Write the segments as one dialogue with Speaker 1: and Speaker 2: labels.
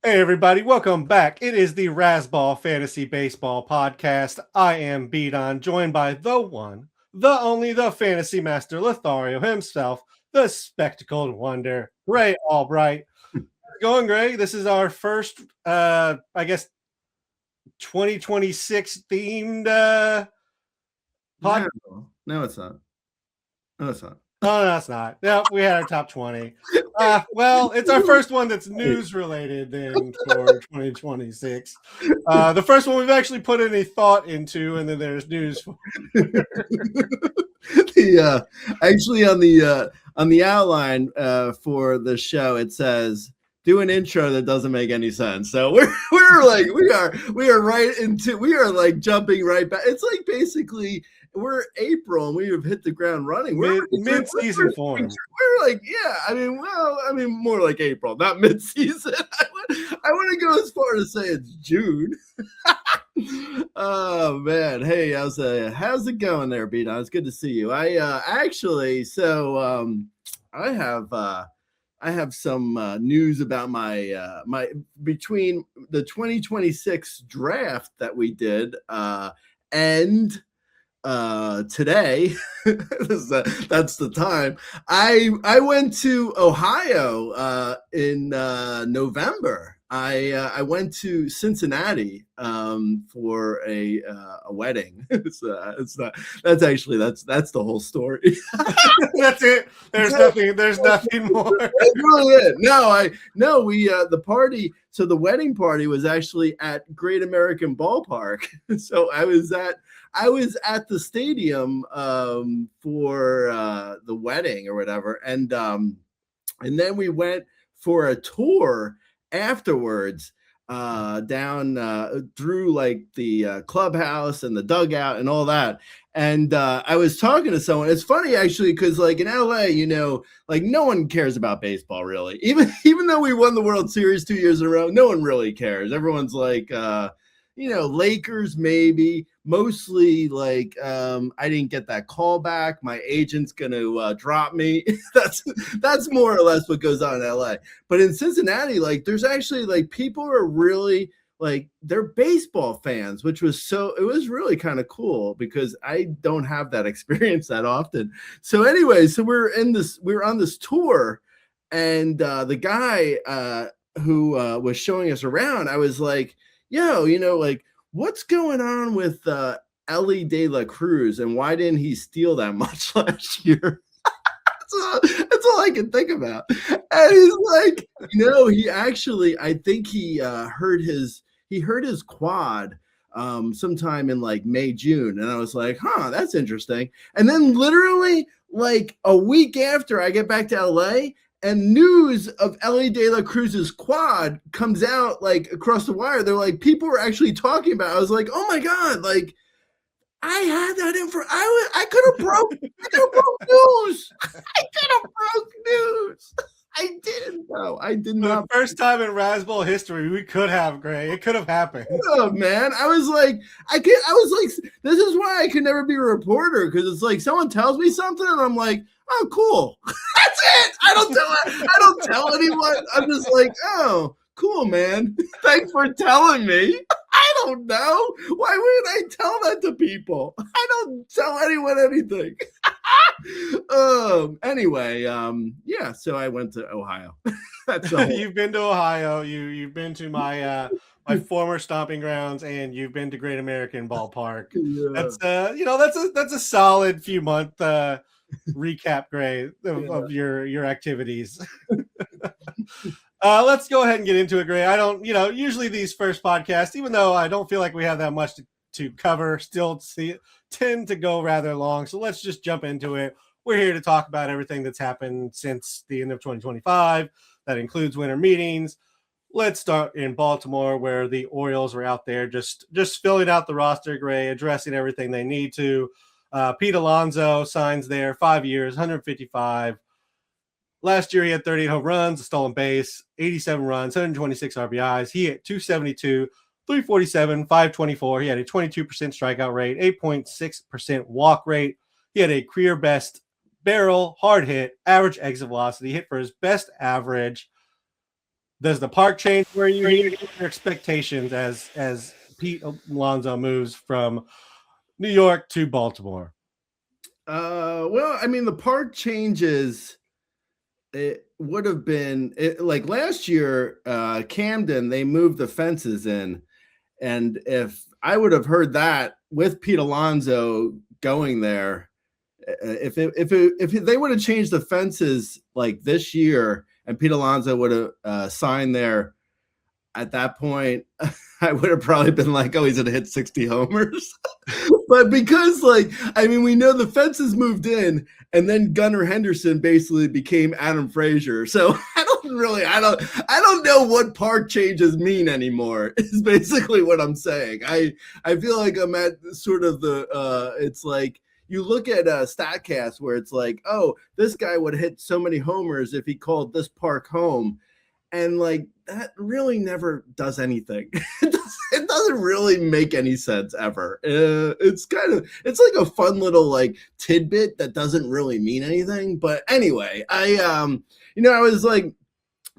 Speaker 1: Hey everybody, welcome back. It is the Razzball Fantasy Baseball Podcast. I am Beaton, joined by the one, the only, the fantasy master, Lothario himself, the spectacled wonder, Gray Albright. How's it going, Gray? This is our first, 2026 themed podcast.
Speaker 2: No, it's not. No, it's not.
Speaker 1: Oh, no, it's not. Yep, we had our top 20. Well, it's our first one that's news related then for 2026. The first one we've actually put any thought into, and then there's news for
Speaker 2: Actually on the outline for the show it says do an intro that doesn't make any sense. So we are like jumping right back. It's like basically we're April and we have hit the ground running. We're
Speaker 1: mid-season form.
Speaker 2: We're like, more like April, not mid-season. I want to go as far as say it's June. Oh man, hey, how's it going there, Beaton? It's good to see you. I have some news about my between the 2026 draft that we did and today. That's the time. I went to Ohio in November. I went to Cincinnati for a wedding. That's the whole story.
Speaker 1: That's it. There's nothing more.
Speaker 2: That's really it. The party. So the wedding party was actually at Great American Ballpark. So I was at the stadium for the wedding or whatever, and then we went for a tour afterwards down through like the clubhouse and the dugout and all that. And I was talking to someone. It's funny actually because like in LA, like no one cares about baseball really. Even though we won the World Series 2 years in a row, no one really cares. Everyone's like Lakers maybe. Mostly like I didn't get that call back. My agent's gonna drop me. That's more or less what goes on in LA. But in Cincinnati, like there's actually like people are really like they're baseball fans, it was really kind of cool because I don't have that experience that often. So anyway, so we're on this tour, and the guy who was showing us around, I was like, yo, like what's going on with Ellie De La Cruz and why didn't he steal that much last year? That's all I can think about. And he's like, he actually, I think he hurt his quad sometime in like May, June. And I was like, that's interesting. And then literally like a week after I get back to LA, and news of Ellie De La Cruz's quad comes out like across the wire. They're like, people were actually talking about it. I was like, oh my God, like I had that info. I could have broke news. I could have broke news. I didn't know. I did not.
Speaker 1: The first time in Razzball history, we could have, Gray. It could have happened.
Speaker 2: Oh man, I was like, this is why I could never be a reporter, because it's like someone tells me something and I'm like, oh, cool. That's it. I don't tell anyone. I'm just like, oh, cool, man. Thanks for telling me. I don't know. Why wouldn't I tell that to people? I don't tell anyone anything. Anyway, so I went to Ohio.
Speaker 1: You've been to Ohio. You've been to my my former stomping grounds, and you've been to Great American Ballpark. Yeah. That's a solid few month recap, Gray, of your activities. Let's go ahead and get into it, Gray. I don't, usually these first podcasts, even though I don't feel like we have that much to cover, still tend to go rather long. So let's just jump into it. We're here to talk about everything that's happened since the end of 2025. That includes winter meetings. Let's start in Baltimore, where the Orioles are out there just filling out the roster, Gray, addressing everything they need to. Pete Alonso signs there, 5 years, 155. Last year, he had 38 home runs, a stolen base, 87 runs, 126 RBIs. He hit 272, 347, 524. He had a 22% strikeout rate, 8.6% walk rate. He had a career best barrel, hard hit, average exit velocity, hit for his best average. Does the park change where you hear your expectations as Pete Alonso moves from New York to Baltimore?
Speaker 2: Well, I mean, the park changes. It would have been like last year, Camden, they moved the fences in. And if I would have heard that with Pete Alonso going there, if they would have changed the fences like this year and Pete Alonso would have signed there at that point, I would have probably been like, oh, he's going to hit 60 homers. But because, like, I mean, we know the fences moved in and then Gunnar Henderson basically became Adam Frazier. So I don't know what park changes mean anymore is basically what I'm saying. I feel like I'm at sort of it's like, you look at StatCast where it's like, oh, this guy would hit so many homers if he called this park home. And like that really never does anything. It doesn't really make any sense ever. It's like a fun little like tidbit that doesn't really mean anything. But anyway, I was like,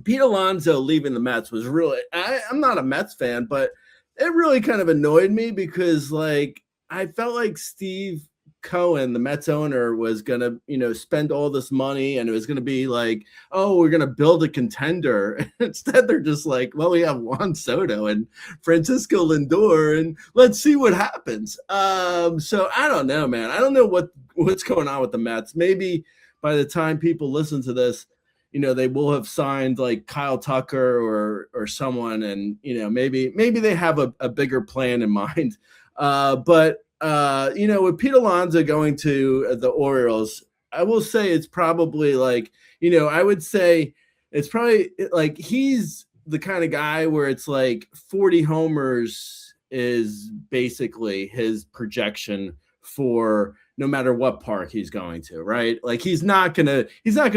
Speaker 2: Pete Alonso leaving the Mets was really, I'm not a Mets fan, but it really kind of annoyed me because like I felt like Steve Cohen, the Mets owner, was going to, spend all this money and it was going to be like, oh, we're going to build a contender. Instead, they're just like, well, we have Juan Soto and Francisco Lindor and let's see what happens. So I don't know, man. I don't know what's going on with the Mets. Maybe by the time people listen to this, they will have signed like Kyle Tucker or someone and, maybe they have a bigger plan in mind. But with Pete Alonso going to the Orioles, I will say it's probably like, I would say it's probably like he's the kind of guy where it's like 40 homers is basically his projection for no matter what park he's going to, right? Like he's not gonna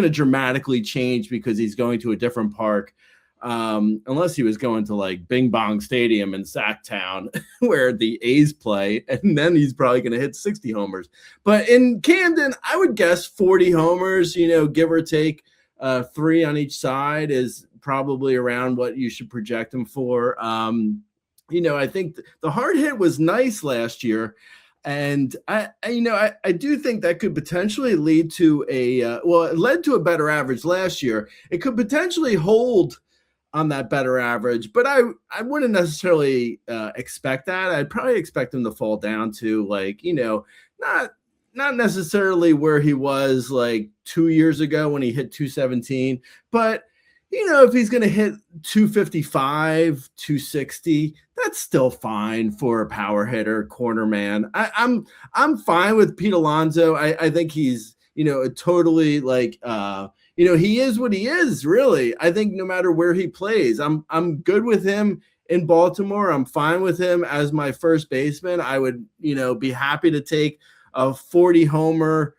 Speaker 2: dramatically change because he's going to a different park. Unless he was going to like Bing Bong Stadium in Sacktown where the A's play, and then he's probably going to hit 60 homers. But in Camden, I would guess 40 homers, give or take 3 on each side is probably around what you should project him for. I think the hard hit was nice last year. And I do think that could potentially lead to it led to a better average last year. It could potentially hold on that better average, but I wouldn't necessarily expect that. I'd probably expect him to fall down to like, not necessarily where he was like 2 years ago when he hit 217, but if he's going to hit 255, 260, that's still fine for a power hitter, corner man. I'm fine with Pete Alonso. I think he's, totally like, he is what he is, really. I think no matter where he plays, I'm good with him in Baltimore. I'm fine with him as my first baseman. I would, be happy to take a 40 homer,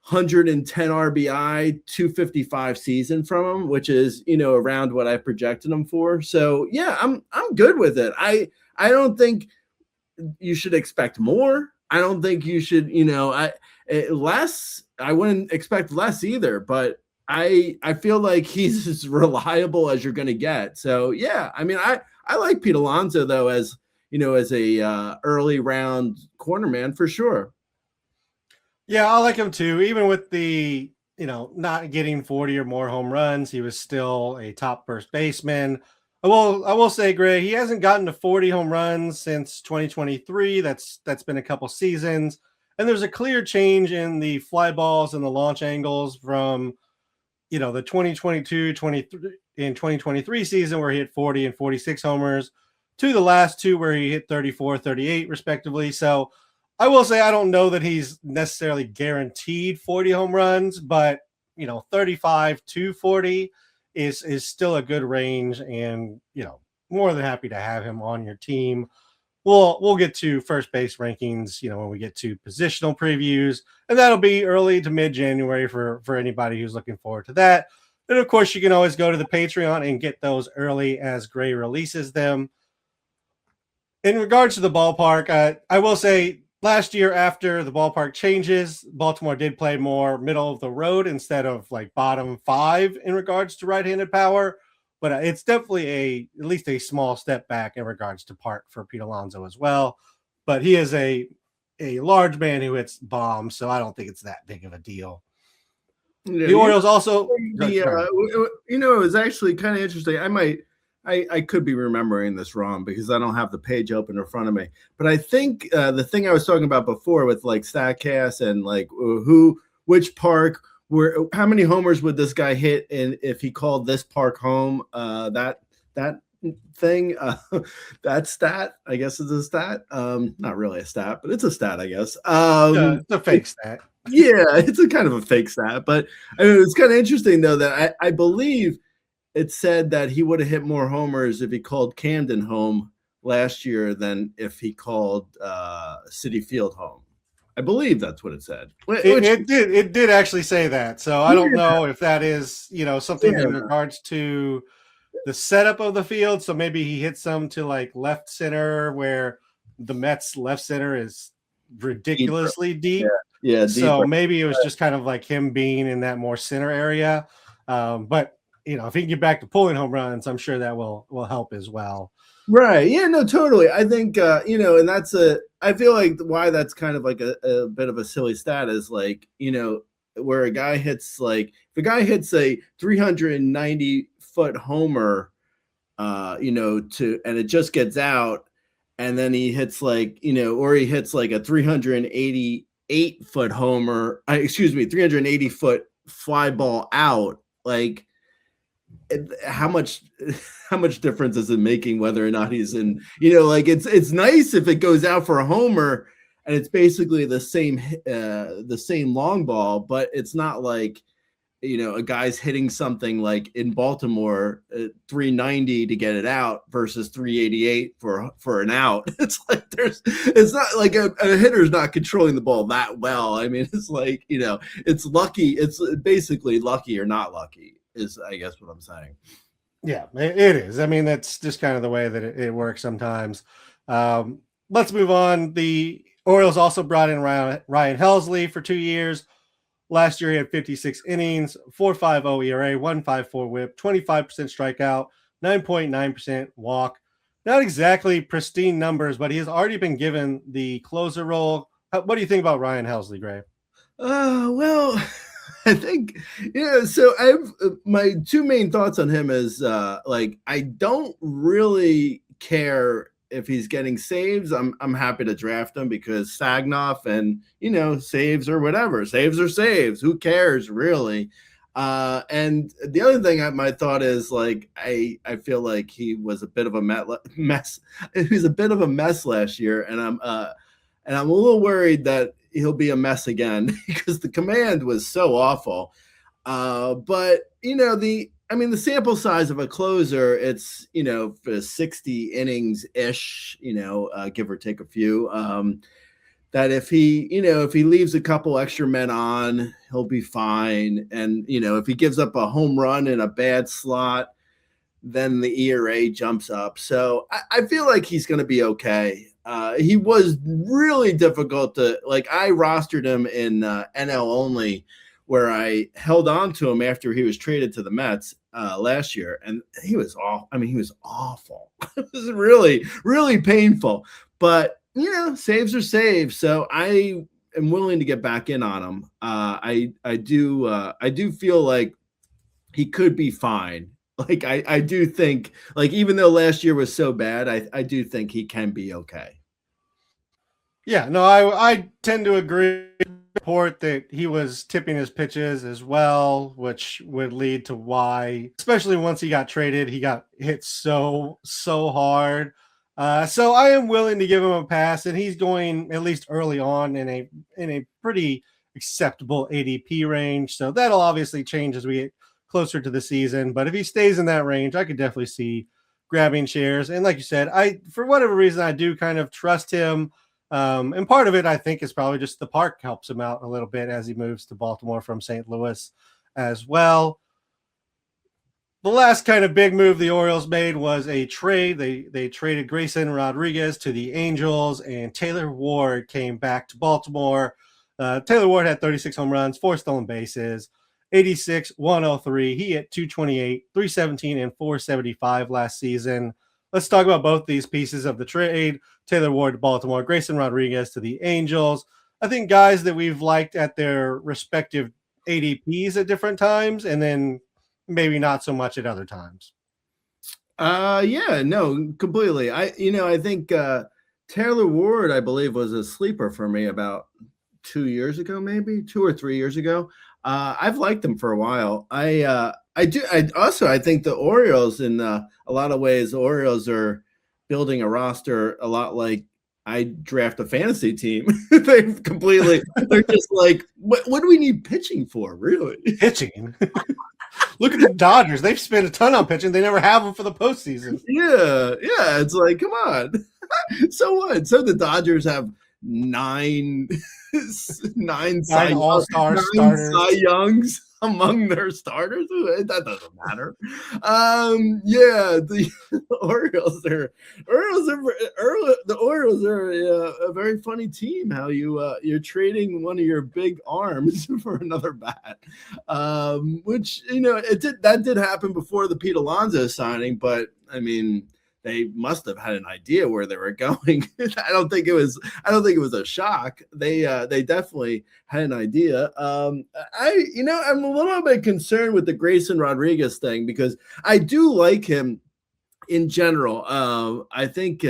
Speaker 2: 110 RBI, 255 season from him, which is, around what I projected him for. So yeah, I'm good with it. I don't think you should expect more. I don't think you should, less. I wouldn't expect less either, but I feel like he's as reliable as you're going to get. So yeah, I mean, I like Pete Alonso though, as a early round corner man for sure.
Speaker 1: Yeah, I like him too. Even with the, not getting 40 or more home runs, he was still a top first baseman. I will say, Gray, he hasn't gotten to 40 home runs since 2023. That's been a couple seasons. And there's a clear change in the fly balls and the launch angles from, the 2023 season where he hit 40 and 46 homers to the last two where he hit 34, 38 respectively. So I will say I don't know that he's necessarily guaranteed 40 home runs, but 35 to 40 is still a good range, and more than happy to have him on your team. We'll get to first base rankings, when we get to positional previews, and that'll be early to mid-January for anybody who's looking forward to that. And of course, you can always go to the Patreon and get those early as Gray releases them. In regards to the ballpark, I will say last year after the ballpark changes, Baltimore did play more middle of the road instead of like bottom 5 in regards to right-handed power. but it's definitely at least a small step back in regards to park for Pete Alonso as well. But he is a large man who hits bombs, so I don't think it's that big of a deal.
Speaker 2: Yeah,
Speaker 1: The Orioles also,
Speaker 2: it was actually kind of interesting. I could be remembering this wrong because I don't have the page open in front of me. But I think the thing I was talking about before with like Statcast and like which park, how many homers would this guy hit, and if he called this park home, that thing, that stat, I guess is a stat. Not really a stat, but it's a stat, I guess.
Speaker 1: it's a fake stat.
Speaker 2: Yeah, it's a kind of a fake stat, but I mean, it's kind of interesting though that I believe it said that he would have hit more homers if he called Camden home last year than if he called Citi Field home. I believe that's what it said.
Speaker 1: It did actually say that. So I don't know if that is, something in regards to the setup of the field. So maybe he hits some to like left center where the Mets left center is ridiculously deep.
Speaker 2: Yeah.
Speaker 1: So maybe it was just kind of like him being in that more center area. But if he can get back to pulling home runs, I'm sure that will help as well.
Speaker 2: Right. Yeah, no, totally. I think, and I feel like why that's kind of like a bit of a silly stat is like, where a guy hits if a guy hits a 390-foot homer, and it just gets out, and then he hits or he hits like a 388-foot homer, 380-foot fly ball out, like, how much difference is it making whether or not he's in, it's nice if it goes out for a homer and it's basically the same long ball, but it's not like, a guy's hitting something like in Baltimore 390 to get it out versus 388 for an out. It's like it's not like a hitter's not controlling the ball that well. I mean, it's like, it's lucky. It's basically lucky or not lucky is, I guess, what I'm saying.
Speaker 1: Yeah, it is. I mean, that's just kind of the way that it works sometimes. Let's move on. The Orioles also brought in Ryan Helsley for 2 years. Last year, he had 56 innings, 4.50 ERA, 1.54 whip, 25% strikeout, 9.9% walk. Not exactly pristine numbers, but he has already been given the closer role. What do you think about Ryan Helsley, Gray?
Speaker 2: Well, I think, so my two main thoughts on him is I don't really care if he's getting saves. I'm happy to draft him because Sagnoff and, saves or whatever, saves or saves, who cares really? And the other thing my thought is I feel like he was a bit of a mess. He was a bit of a mess last year. And I'm a little worried that he'll be a mess again because the command was so awful. But the sample size of a closer, it's, for 60 innings ish, give or take a few, that if he leaves a couple extra men on, he'll be fine. And, if he gives up a home run in a bad slot, then the ERA jumps up. So I feel like he's going to be okay. He was really difficult to I rostered him in NL only, where I held on to him after he was traded to the Mets last year. And he was awful. I mean, he was awful. It was really, really painful. But, saves are saves. So I am willing to get back in on him. I do feel like he could be fine. I do think, even though last year was so bad, I do think he can be okay.
Speaker 1: Yeah, no, I tend to agree. Report that he was tipping his pitches as well, which would lead to why, especially once he got traded, he got hit so hard. So I am willing to give him a pass, and he's going at least early on in a pretty acceptable ADP range. So that'll obviously change as we get closer to the season. But if he stays in that range, I could definitely see grabbing shares. And like you said, for whatever reason, I do kind of trust him. And part of it, I think, is probably just the park helps him out a little bit as he moves to Baltimore from St. Louis as well. The last kind of big move the Orioles made was a trade. They traded Grayson Rodriguez to the Angels, and Taylor Ward came back to Baltimore. Taylor Ward had 36 home runs, 4 stolen bases. 86, 103. He hit 228, 317, and 475 last season. Let's talk about both these pieces of the trade. Taylor Ward to Baltimore, Grayson Rodriguez to the Angels. I think guys that we've liked at their respective ADPs at different times, and then maybe not so much at other times.
Speaker 2: Yeah, no, completely. I think Taylor Ward, I believe, was a sleeper for me about 2 years ago, maybe 2 or 3 years ago. I've liked them for a while. I think the Orioles, in a lot of ways, the Orioles are building a roster a lot like I draft a fantasy team. They're just like, what do we need pitching for, really?
Speaker 1: Pitching. Look at the Dodgers. They've spent a ton on pitching. They never have them for the postseason.
Speaker 2: Yeah. It's like, come on. So what? So the Dodgers have nine
Speaker 1: all-star starters.
Speaker 2: Cy Youngs among their starters. That doesn't matter. The Orioles are a very funny team. How you're trading one of your big arms for another bat, which that did happen before the Pete Alonso signing, but I mean, they must have had an idea where they were going. I don't think it was a shock. They definitely had an idea. I'm a little bit concerned with the Grayson Rodriguez thing because I do like him in general. I think he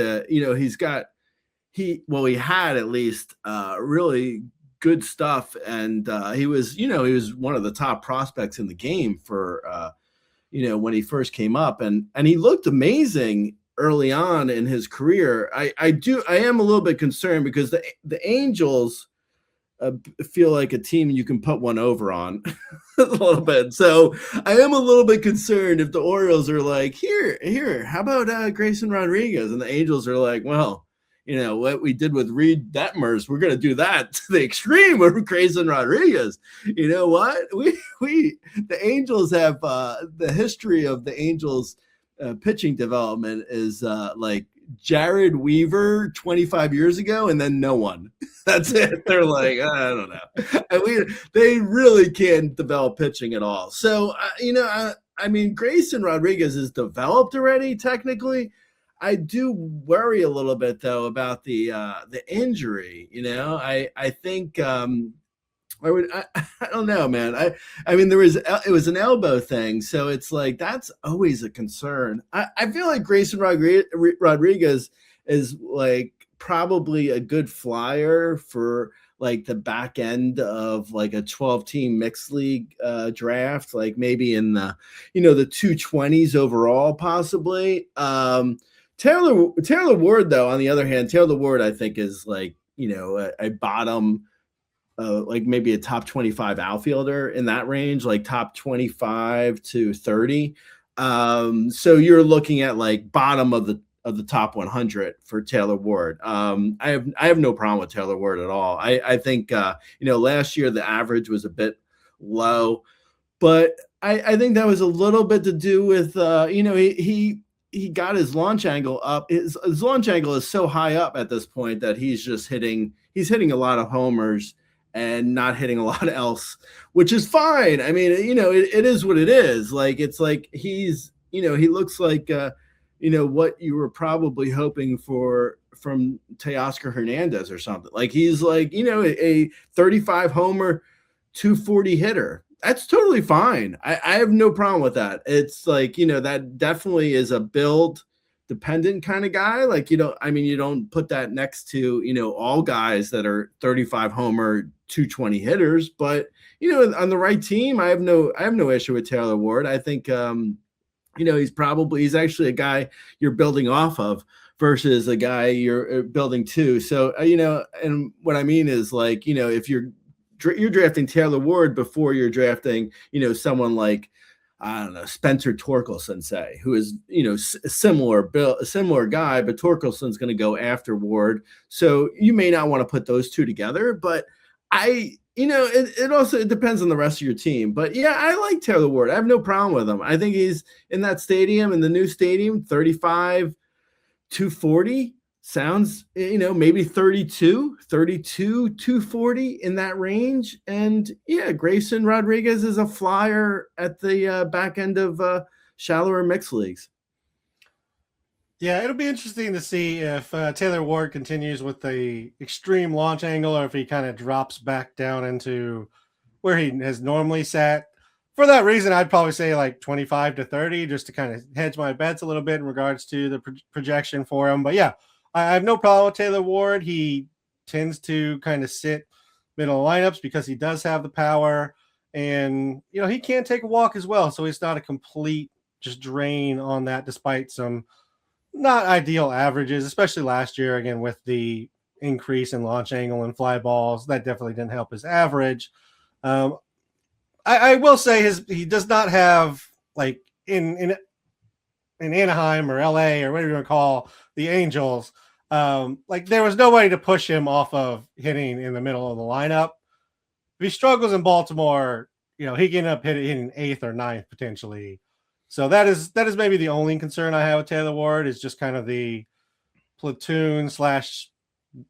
Speaker 2: had at least really good stuff, and he was one of the top prospects in the game for when he first came up, and he looked amazing early on in his career. I am a little bit concerned because the Angels feel like a team you can put one over on a little bit. So I am a little bit concerned if the Orioles are like, here, how about Grayson Rodriguez? And the Angels are like, well, what we did with Reed Detmers, we're going to do that to the extreme with Grayson Rodriguez. You know what? The Angels have the history of the Angels pitching development is like Jared Weaver 25 years ago, and then no one. That's it. They're like, I don't know. They really can't develop pitching at all. So, I mean, Grayson Rodriguez is developed already, technically. I do worry a little bit though about the injury. I think I don't know, man. I mean, it was an elbow thing, so it's like that's always a concern. I feel like Grayson Rodriguez is like probably a good flyer for like the back end of like a 12-team mixed league draft, like maybe in the the 220s overall, possibly. Taylor Ward, though, on the other hand, Taylor Ward, I think, is like, a bottom, like maybe a top 25 outfielder in that range, like top 25 to 30. So you're looking at like bottom of the top 100 for Taylor Ward. I have no problem with Taylor Ward at all. I think, last year the average was a bit low, but I think that was a little bit to do with, he got his launch angle up. His launch angle is so high up at this point that he's hitting a lot of homers and not hitting a lot else, which is fine. I mean, it is what it is. Like, it's like he looks like, what you were probably hoping for from Teoscar Hernandez or something. Like, he's like, a 35 homer, 240 hitter. That's totally fine. I have no problem with that. It's like, that definitely is a build dependent kind of guy. Like, you don't put that next to, all guys that are 35 homer, 220 hitters, but, on the right team, I have no issue with Taylor Ward. I think, he's actually a guy you're building off of versus a guy you're building to. So, and what I mean is like, if you're drafting Taylor Ward before you're drafting, someone like, I don't know, Spencer Torkelson, say, who is, a similar guy, but Torkelson's going to go after Ward. So you may not want to put those two together, but it depends on the rest of your team. But yeah, I like Taylor Ward. I have no problem with him. I think he's in that stadium, in the new stadium, 35, 240. sounds, maybe 32, 240 in that range. And yeah, Grayson Rodriguez is a flyer at the back end of shallower mixed leagues.
Speaker 1: Yeah, it'll be interesting to see if Taylor Ward continues with the extreme launch angle or if he kind of drops back down into where he has normally sat. For that reason, I'd probably say like 25 to 30 just to kind of hedge my bets a little bit in regards to the projection for him. But yeah, I have no problem with Taylor Ward. He tends to kind of sit middle lineups because he does have the power. And, he can take a walk as well. So he's not a complete just drain on that despite some not ideal averages, especially last year, again, with the increase in launch angle and fly balls. That definitely didn't help his average. I will say he does not have, like, in Anaheim or LA or whatever you want to call the Angels, like there was nobody to push him off of hitting in the middle of the lineup. If he struggles in Baltimore, he can end up hitting 8th or 9th potentially. So that is maybe the only concern I have with Taylor Ward is just kind of the platoon /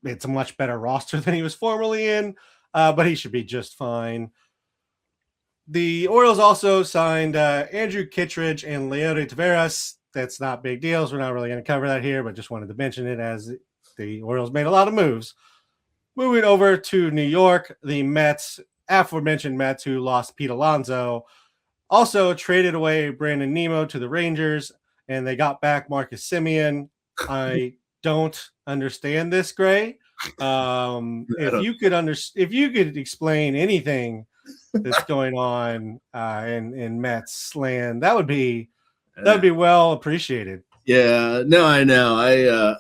Speaker 1: it's a much better roster than he was formerly in, but he should be just fine. The Orioles also signed Andrew Kittredge and Leody Taveras. That's not big deals. We're not really going to cover that here, but just wanted to mention it as the Orioles made a lot of moves. Moving over to New York, the Mets, aforementioned Mets, who lost Pete Alonso, also traded away Brandon Nimmo to the Rangers, and they got back Marcus Semien. I don't understand this, Gray. If you could explain anything that's going on in Mets land, that would be well appreciated.
Speaker 2: Yeah, no, I know.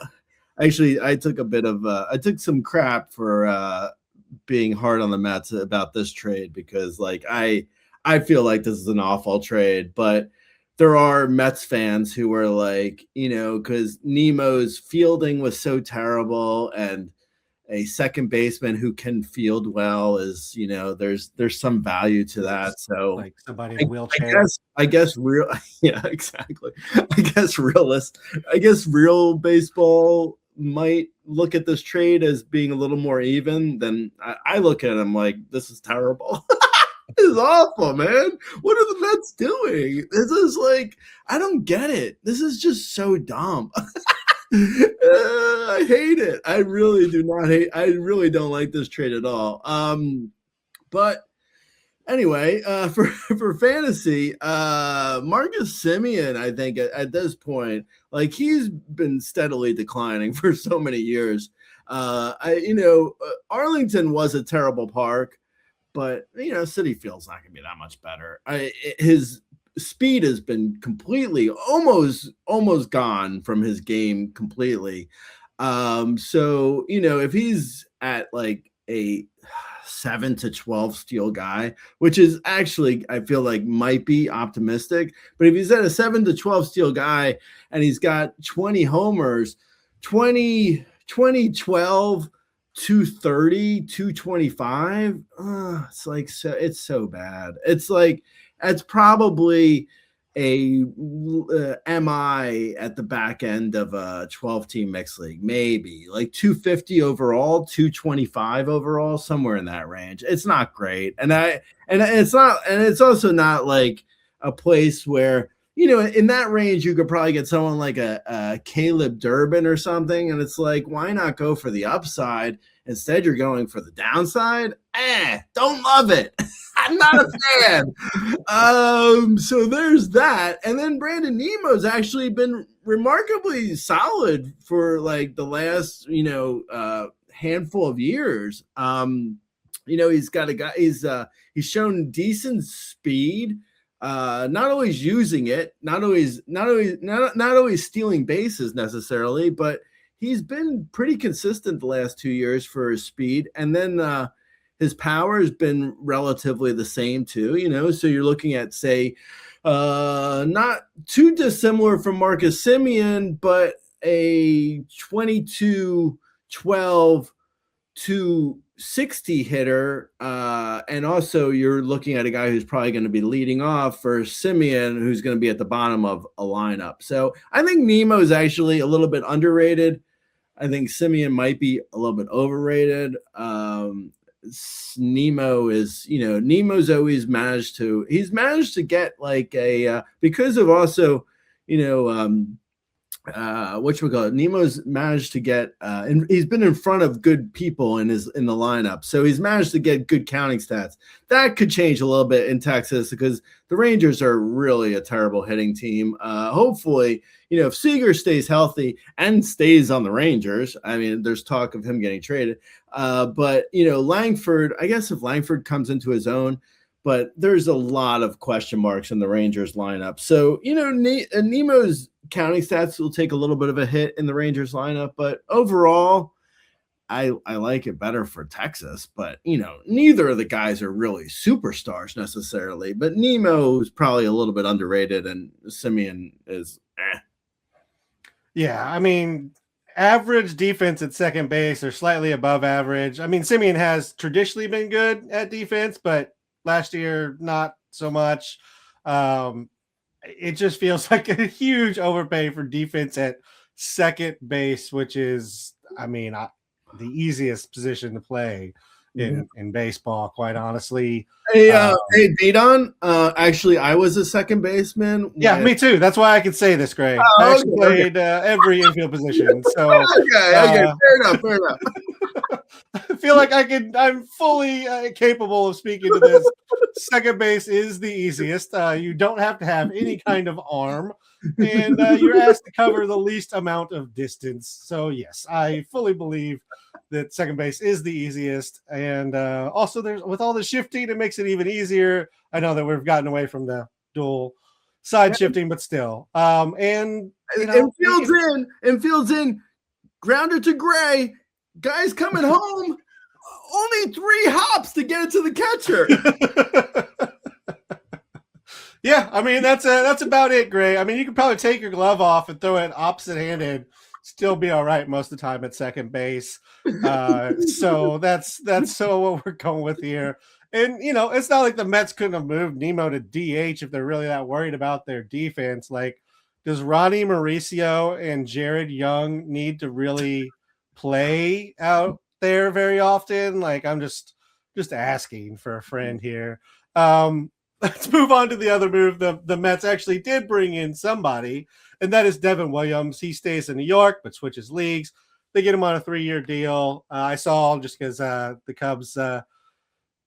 Speaker 2: I took some crap for being hard on the Mets about this trade because I feel like this is an awful trade, but there are Mets fans who are like, because Nemo's fielding was so terrible and a second baseman who can field well is, there's some value to that. So
Speaker 1: like somebody in a wheelchair.
Speaker 2: I guess real, yeah, exactly. I guess real baseball might look at this trade as being a little more even than I look at him like, this is terrible. This is awful, man. What are the Mets doing? This is I don't get it. This is just so dumb. I hate it. I really do not hate. I really don't like this trade at all. But anyway, for fantasy, Marcus Semien, I think at this point, he's been steadily declining for so many years. Arlington was a terrible park. But, Citi Field's not going to be that much better. His speed has been completely, almost gone from his game completely. So, if he's at a 7 to 12 steal guy, which is actually, I feel like might be optimistic. But if he's at a 7 to 12 steal guy and he's got 20 homers, 2012, 230, 225. It's so bad. It's probably a MI at the back end of a 12-team mixed league, maybe 250 overall, 225 overall, somewhere in that range. It's not great, and it's also not a place where in that range you could probably get someone like a Caleb Durbin or something, and it's why not go for the upside? Instead, you're going for the downside. Don't love it. I'm not a fan. So there's that. And then Brandon Nimmo's actually been remarkably solid for the last, handful of years. He's got a guy, he's shown decent speed, not always using it, not always stealing bases necessarily, but he's been pretty consistent the last 2 years for his speed. And then his power has been relatively the same too, so you're looking at, say, not too dissimilar from Marcus Semien, but a 22, 12, 260 hitter. And also you're looking at a guy who's probably going to be leading off for Semien, who's going to be at the bottom of a lineup. So I think Nimmo is actually a little bit underrated. I think Semien might be a little bit overrated. Nimmo is, Nemo's always managed to get like a because of also, whatchamacallit, Nemo's managed to get and he's been in front of good people in the lineup. So he's managed to get good counting stats. That could change a little bit in Texas because the Rangers are really a terrible hitting team. Hopefully, if Seager stays healthy and stays on the Rangers, I mean, there's talk of him getting traded. But Langford, I guess if Langford comes into his own, but there's a lot of question marks in the Rangers lineup. So, Nemo's counting stats will take a little bit of a hit in the Rangers lineup, but overall, I like it better for Texas. But, neither of the guys are really superstars necessarily, but Nimmo is probably a little bit underrated and Semien is
Speaker 1: Yeah, I mean, average defense at second base or slightly above average. I mean, Semien has traditionally been good at defense, but last year, not so much. It just feels like a huge overpay for defense at second base, which is, I mean, the easiest position to play in baseball, quite honestly.
Speaker 2: Hey, Didon, actually, I was a second baseman.
Speaker 1: Yeah, me too. That's why I can say this, Gray. I actually played every infield position. So
Speaker 2: okay, fair enough.
Speaker 1: I feel like I'm fully capable of speaking to this. Second base is the easiest. You don't have to have any kind of arm, and you're asked to cover the least amount of distance. So yes, I fully believe that second base is the easiest. And also, there's with all the shifting, it makes it even easier. I know that we've gotten away from the dual side shifting, but still. And fields in, grounder to Gray. Guys coming home, only 3 hops to get it to the catcher. Yeah, I mean that's about it, Gray. I mean, you could probably take your glove off and throw it opposite-handed, still be all right most of the time at second base. So that's what we're going with here. And it's not like the Mets couldn't have moved Nimmo to DH if they're really that worried about their defense. Like, does Ronnie Mauricio and Jared Young need to really play out there very often? Like, I'm just asking for a friend here. Let's move on to the other move. The Mets actually did bring in somebody, and that is Devin Williams. He stays in New York but switches leagues. They get him on a 3-year deal. I saw, just because the Cubs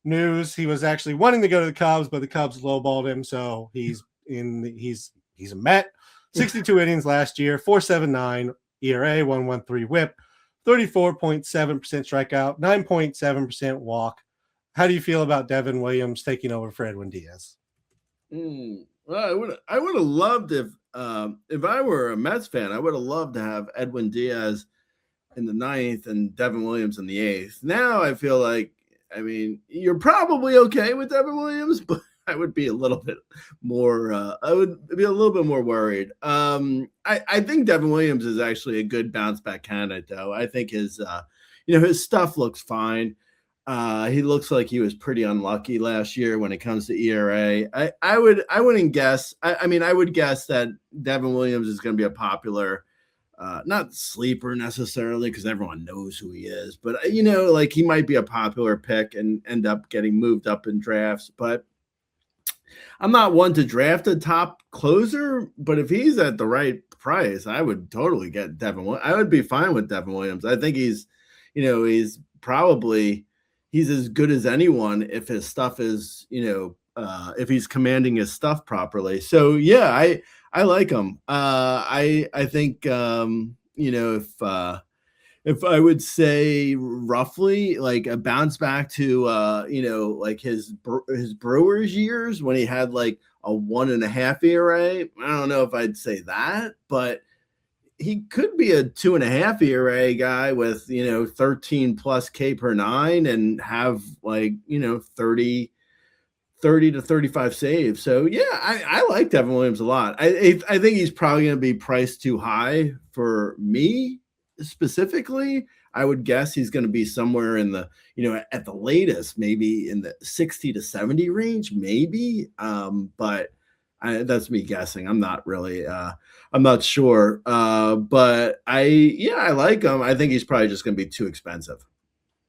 Speaker 1: news, he was actually wanting to go to the Cubs, but the Cubs lowballed him, so he's a Met. 62 innings last year, 4.79 ERA, 1.13 WHIP, 34.7% strikeout, 9.7% walk. How do you feel about Devin Williams taking over for Edwin Diaz?
Speaker 2: Well, I would have loved if I were a Mets fan, I would have loved to have Edwin Diaz in the 9th and Devin Williams in the 8th. Now I feel like, I mean, you're probably okay with Devin Williams, but I would be a little bit more. I would be a little bit more worried. I think Devin Williams is actually a good bounce back candidate, though. I think his stuff looks fine. He looks like he was pretty unlucky last year when it comes to ERA. I wouldn't guess. I would guess that Devin Williams is going to be a popular, not sleeper necessarily because everyone knows who he is, but like he might be a popular pick and end up getting moved up in drafts. But I'm not one to draft a top closer, but if he's at the right price, I would totally get Devin. I would be fine with Devin Williams. I think he's as good as anyone if his stuff is, if he's commanding his stuff properly. So yeah, I like him. I think if I would say roughly like a bounce back to like his Brewers years when he had like a 1.5 ERA. I don't know if I'd say that, but he could be a 2.5 ERA guy with 13 plus K per 9 and have like 30 to 35 saves. So yeah, I like Devin Williams a lot. I think he's probably going to be priced too high for me specifically. I would guess he's going to be somewhere in the at the latest maybe in the 60 to 70 range, maybe. But That's me guessing. I'm not really. I'm not sure. But I like him. I think he's probably just going to be too expensive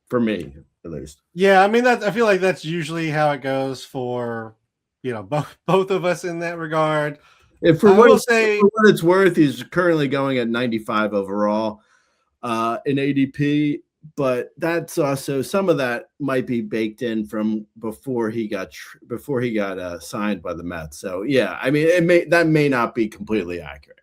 Speaker 2: for me, at least.
Speaker 1: Yeah, I mean I feel like that's usually how it goes for both of us in that regard.
Speaker 2: And
Speaker 1: I will say,
Speaker 2: for what it's worth, he's currently going at 95 overall in ADP. But that's also some of that might be baked in from before he got signed by the Mets. So yeah, I mean that may not be completely accurate.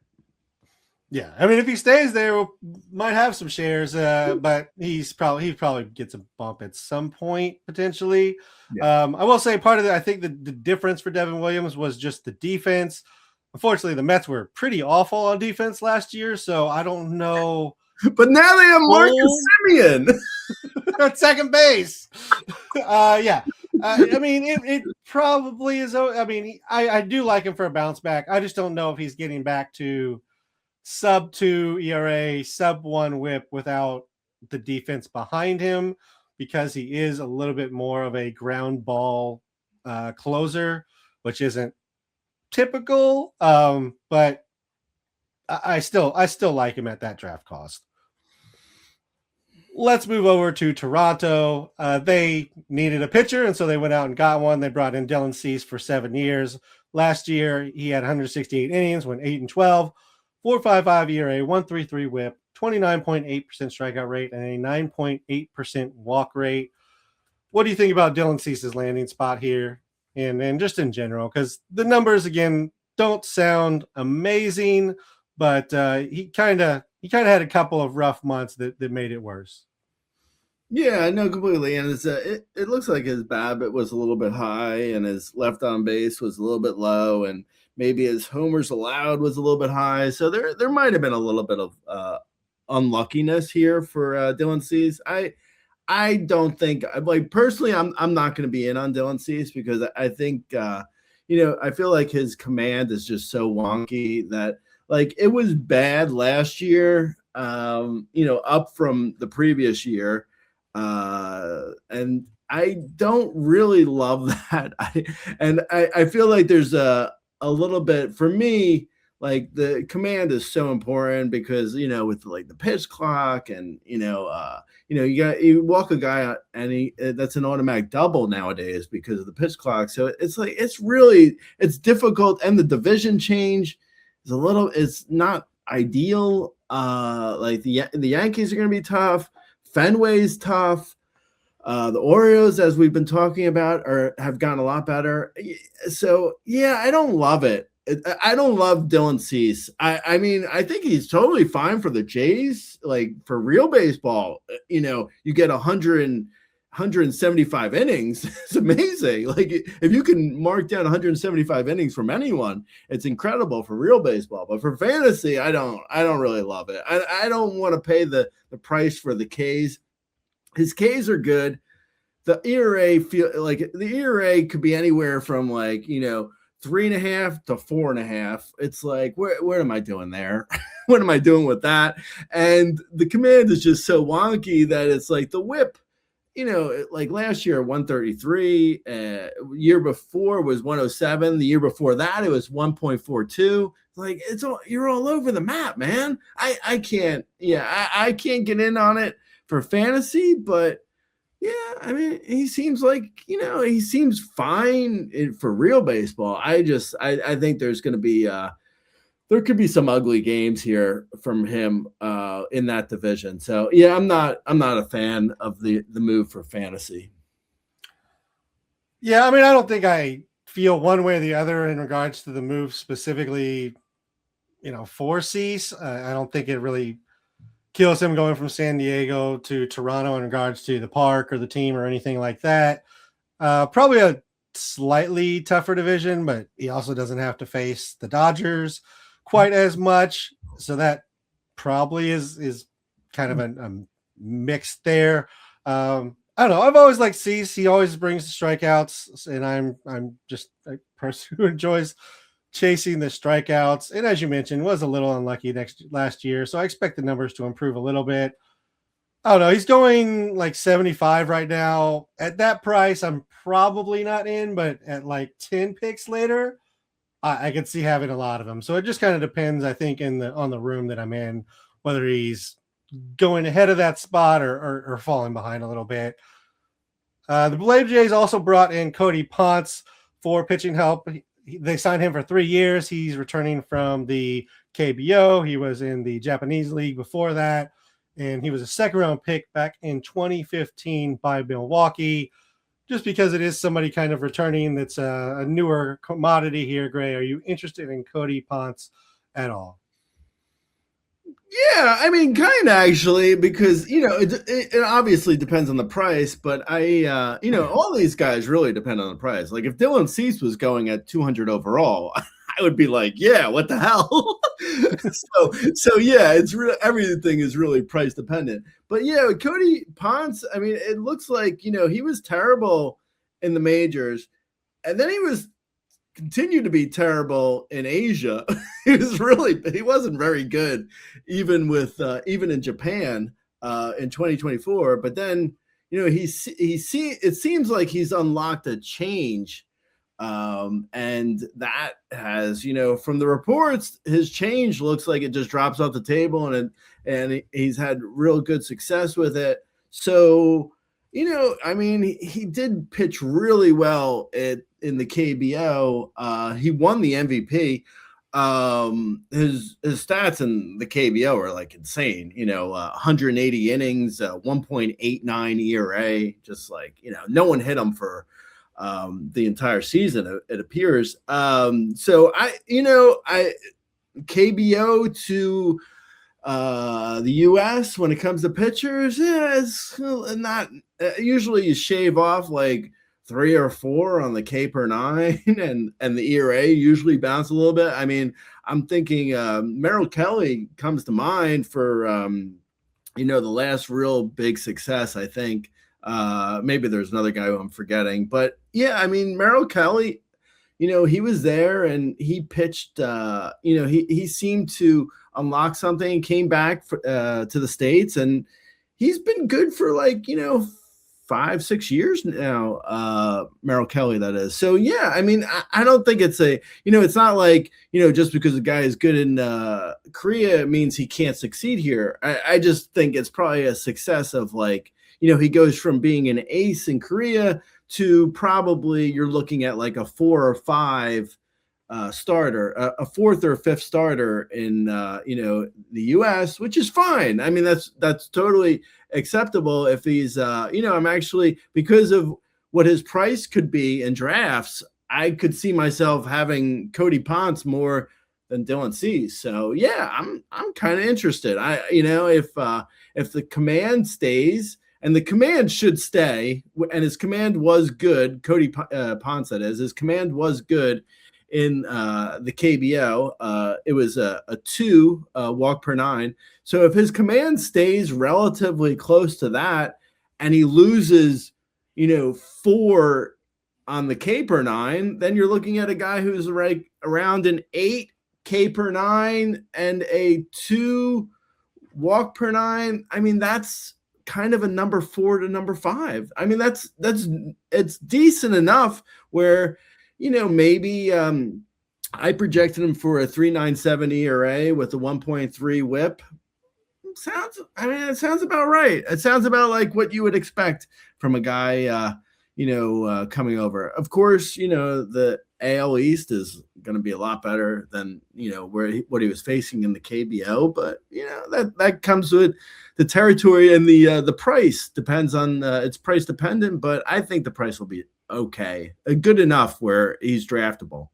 Speaker 1: Yeah, I mean if he stays there, we might have some shares, but he probably gets a bump at some point potentially.
Speaker 2: Yeah.
Speaker 1: I will say part of I think the difference for Devin Williams was just the defense. Unfortunately, the Mets were pretty awful on defense last year, so I don't know.
Speaker 2: But now they have Marcus Semien
Speaker 1: at second base. Yeah. I mean, it probably is. I mean, I do like him for a bounce back. I just don't know if he's getting back to sub 2 ERA, sub 1 whip without the defense behind him, because he is a little bit more of a ground ball closer, which isn't typical. But I still like him at that draft cost. Let's move over to Toronto. They needed a pitcher, and so they went out and got one. They brought in Dylan Cease for 7 years. Last year, he had 168 innings, went 8-12, 4.55 ERA, 1.33 WHIP, 29.8% strikeout rate, and a 9.8% walk rate. What do you think about Dylan Cease's landing spot here, and just in general? Because the numbers again don't sound amazing, but he kind of had a couple of rough months that made it worse.
Speaker 2: Yeah, no, completely. And it looks like his BABIP was a little bit high and his left on base was a little bit low, and maybe his homers allowed was a little bit high. So there might have been a little bit of unluckiness here for Dylan Cease. I don't think, like, personally, I'm not going to be in on Dylan Cease because I think I feel like his command is just so wonky that, like, it was bad last year, up from the previous year. And I don't really love that. I feel like there's a little bit, for me, like, the command is so important because, with like the pitch clock and, you walk a guy out and that's an automatic double nowadays because of the pitch clock. So it's like, it's difficult. And the division change is it's not ideal. Like the Yankees are going to be tough. Fenway's tough. The Orioles, as we've been talking about, have gotten a lot better. So yeah, I don't love it. I don't love Dylan Cease. I mean, I think he's totally fine for the Jays. Like, for real baseball, you get 175 innings. It's amazing. Like, if you can mark down 175 innings from anyone, it's incredible for real baseball. But for fantasy, I don't really love it. I don't want to pay the price for the Ks. His Ks are good. The ERA could be anywhere from 3.5 to 4.5. It's like, what am I doing there? What am I doing with that? And the command is just so wonky that it's like the whip, like last year, 133, year before was 107. The year before that, it was 1.42. Like, you're all over the map, man. I can't get in on it for fantasy, but yeah, I mean, he seems like, he seems fine for real baseball. I think there's going to be, there could be some ugly games here from him in that division. So yeah, I'm not a fan of the move for fantasy.
Speaker 1: Yeah, I mean, I don't think I feel one way or the other in regards to the move specifically, for Cease. I don't think it really kills him going from San Diego to Toronto in regards to the park or the team or anything like that. Probably a slightly tougher division, but he also doesn't have to face the Dodgers quite as much. So that probably is kind of a mix there. I don't know. I've always liked Cease. He always brings the strikeouts, and I'm just a person who enjoys chasing the strikeouts. And as you mentioned, was a little unlucky last year. So I expect the numbers to improve a little bit. I don't know. He's going like 75 right now. At that price, I'm probably not in, but at like 10 picks later, I could see having a lot of them. So it just kind of depends, I think, on the room that I'm in, whether he's going ahead of that spot or falling behind a little bit. The Blue Jays also brought in Cody Ponce for pitching help. They signed him for 3 years. He's returning from the KBO. He was in the Japanese league before that, and he was a second-round pick back in 2015 by Milwaukee. Just because it is somebody kind of returning that's a newer commodity here, Gray, are you interested in Cody Ponce at all?
Speaker 2: Yeah, I mean, kind of actually, because, it obviously depends on the price, but all these guys really depend on the price. Like if Dylan Cease was going at 200 overall, I would be like, yeah, what the hell? so yeah, it's real. Everything is really price dependent. But yeah, Cody Ponce, I mean, it looks like, he was terrible in the majors, and then he continued to be terrible in Asia. He wasn't very good, even in Japan in 2024. But then, it seems like he's unlocked a change. And that has, from the reports, his change looks like it just drops off the table, and he's had real good success with it. So, I mean, he did pitch really well in the KBO. He won the MVP. His stats in the KBO are like insane. 180 innings, 1.89 ERA. Just like, no one hit him for the entire season, it appears. So I KBO to the US when it comes to pitchers, it's not usually you shave off like 3 or 4 on the K per 9, and the ERA usually bounce a little bit. I mean, I'm thinking Merrill Kelly comes to mind for the last real big success, I think. Maybe there's another guy who I'm forgetting, but yeah, I mean, Merrill Kelly, he was there and he pitched, he seemed to unlock something, came back to the States, and he's been good for 5-6 years now. Merrill Kelly, that is. So yeah, I mean, I don't think it's it's not like, just because a guy is good in Korea, it means he can't succeed here. I just think it's probably a success of he goes from being an ace in Korea to probably you're looking at like a 4 or 5 starter, a 4th or 5th starter in the US, which is fine. I mean, that's totally acceptable if he's I'm actually, because of what his price could be in drafts, I could see myself having Cody Ponce more than Dylan Cease. So yeah, I'm kind of interested. If the command stays. And the command should stay, and his command was good. Cody Ponce, that is. His command was good in the KBO. It was a 2 walk per 9. So if his command stays relatively close to that, and he loses, 4 on the K per 9, then you're looking at a guy who's right around an 8 K per 9 and a 2 walk per 9. I mean, that's kind of a number 4 to number 5. I mean, it's decent enough where, maybe I projected him for a 3.97 ERA with a 1.3 WHIP. It sounds about right. It sounds about like what you would expect from a guy, coming over. Of course, the AL East is going to be a lot better than, what he was facing in the KBO, but that comes with the territory, and the price depends on it's price dependent, but I think the price will be okay, good enough where he's draftable.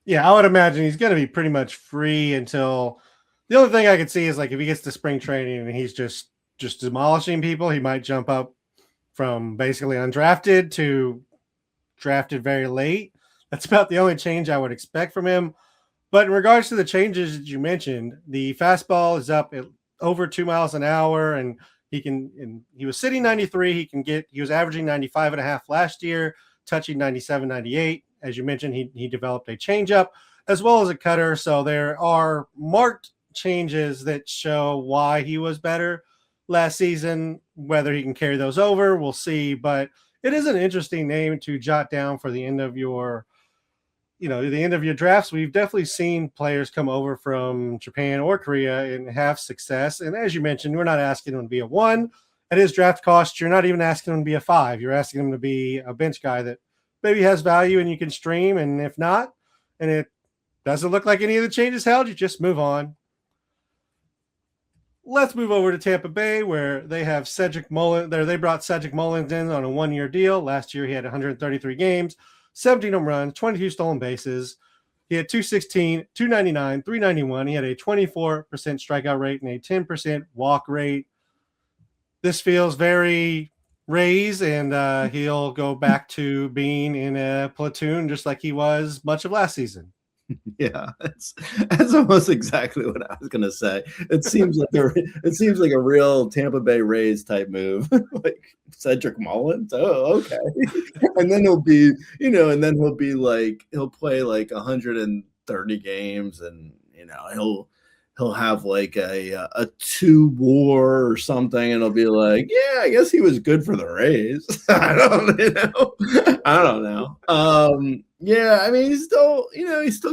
Speaker 1: Yeah, I would imagine he's going to be pretty much free until the only thing I could see is like if he gets to spring training and he's just demolishing people, he might jump up from basically undrafted to drafted very late. That's about the only change I would expect from him. But in regards to the changes that you mentioned, the fastball is up at over 2 miles an hour, and he was sitting 93. He was averaging 95.5 last year, touching 97, 98. As you mentioned, he developed a changeup as well as a cutter. So there are marked changes that show why he was better last season. Whether he can carry those over, we'll see. But it is an interesting name to jot down for the end of your the end of your drafts, we've definitely seen players come over from Japan or Korea and have success. And as you mentioned, we're not asking them to be a 1 at his draft cost. You're not even asking him to be a 5. You're asking him to be a bench guy that maybe has value and you can stream. And if not, and it doesn't look like any of the changes held, you just move on. Let's move over to Tampa Bay, where they have Cedric Mullins. They brought Cedric Mullins in on a 1-year deal. Last year, he had 133 games, 17 home runs, 22 stolen bases. He had 216, 299, 391. He had a 24% strikeout rate and a 10% walk rate. This feels very Rays, and he'll go back to being in a platoon just like he was much of last season.
Speaker 2: Yeah, that's almost exactly what I was gonna say. It seems like a real Tampa Bay Rays type move, like Cedric Mullins. Oh, okay. And then he'll play like 130 games, and he'll have like a 2 WAR or something, and it'll be like, yeah, I guess he was good for the Rays. I don't know. Yeah, I mean, he's still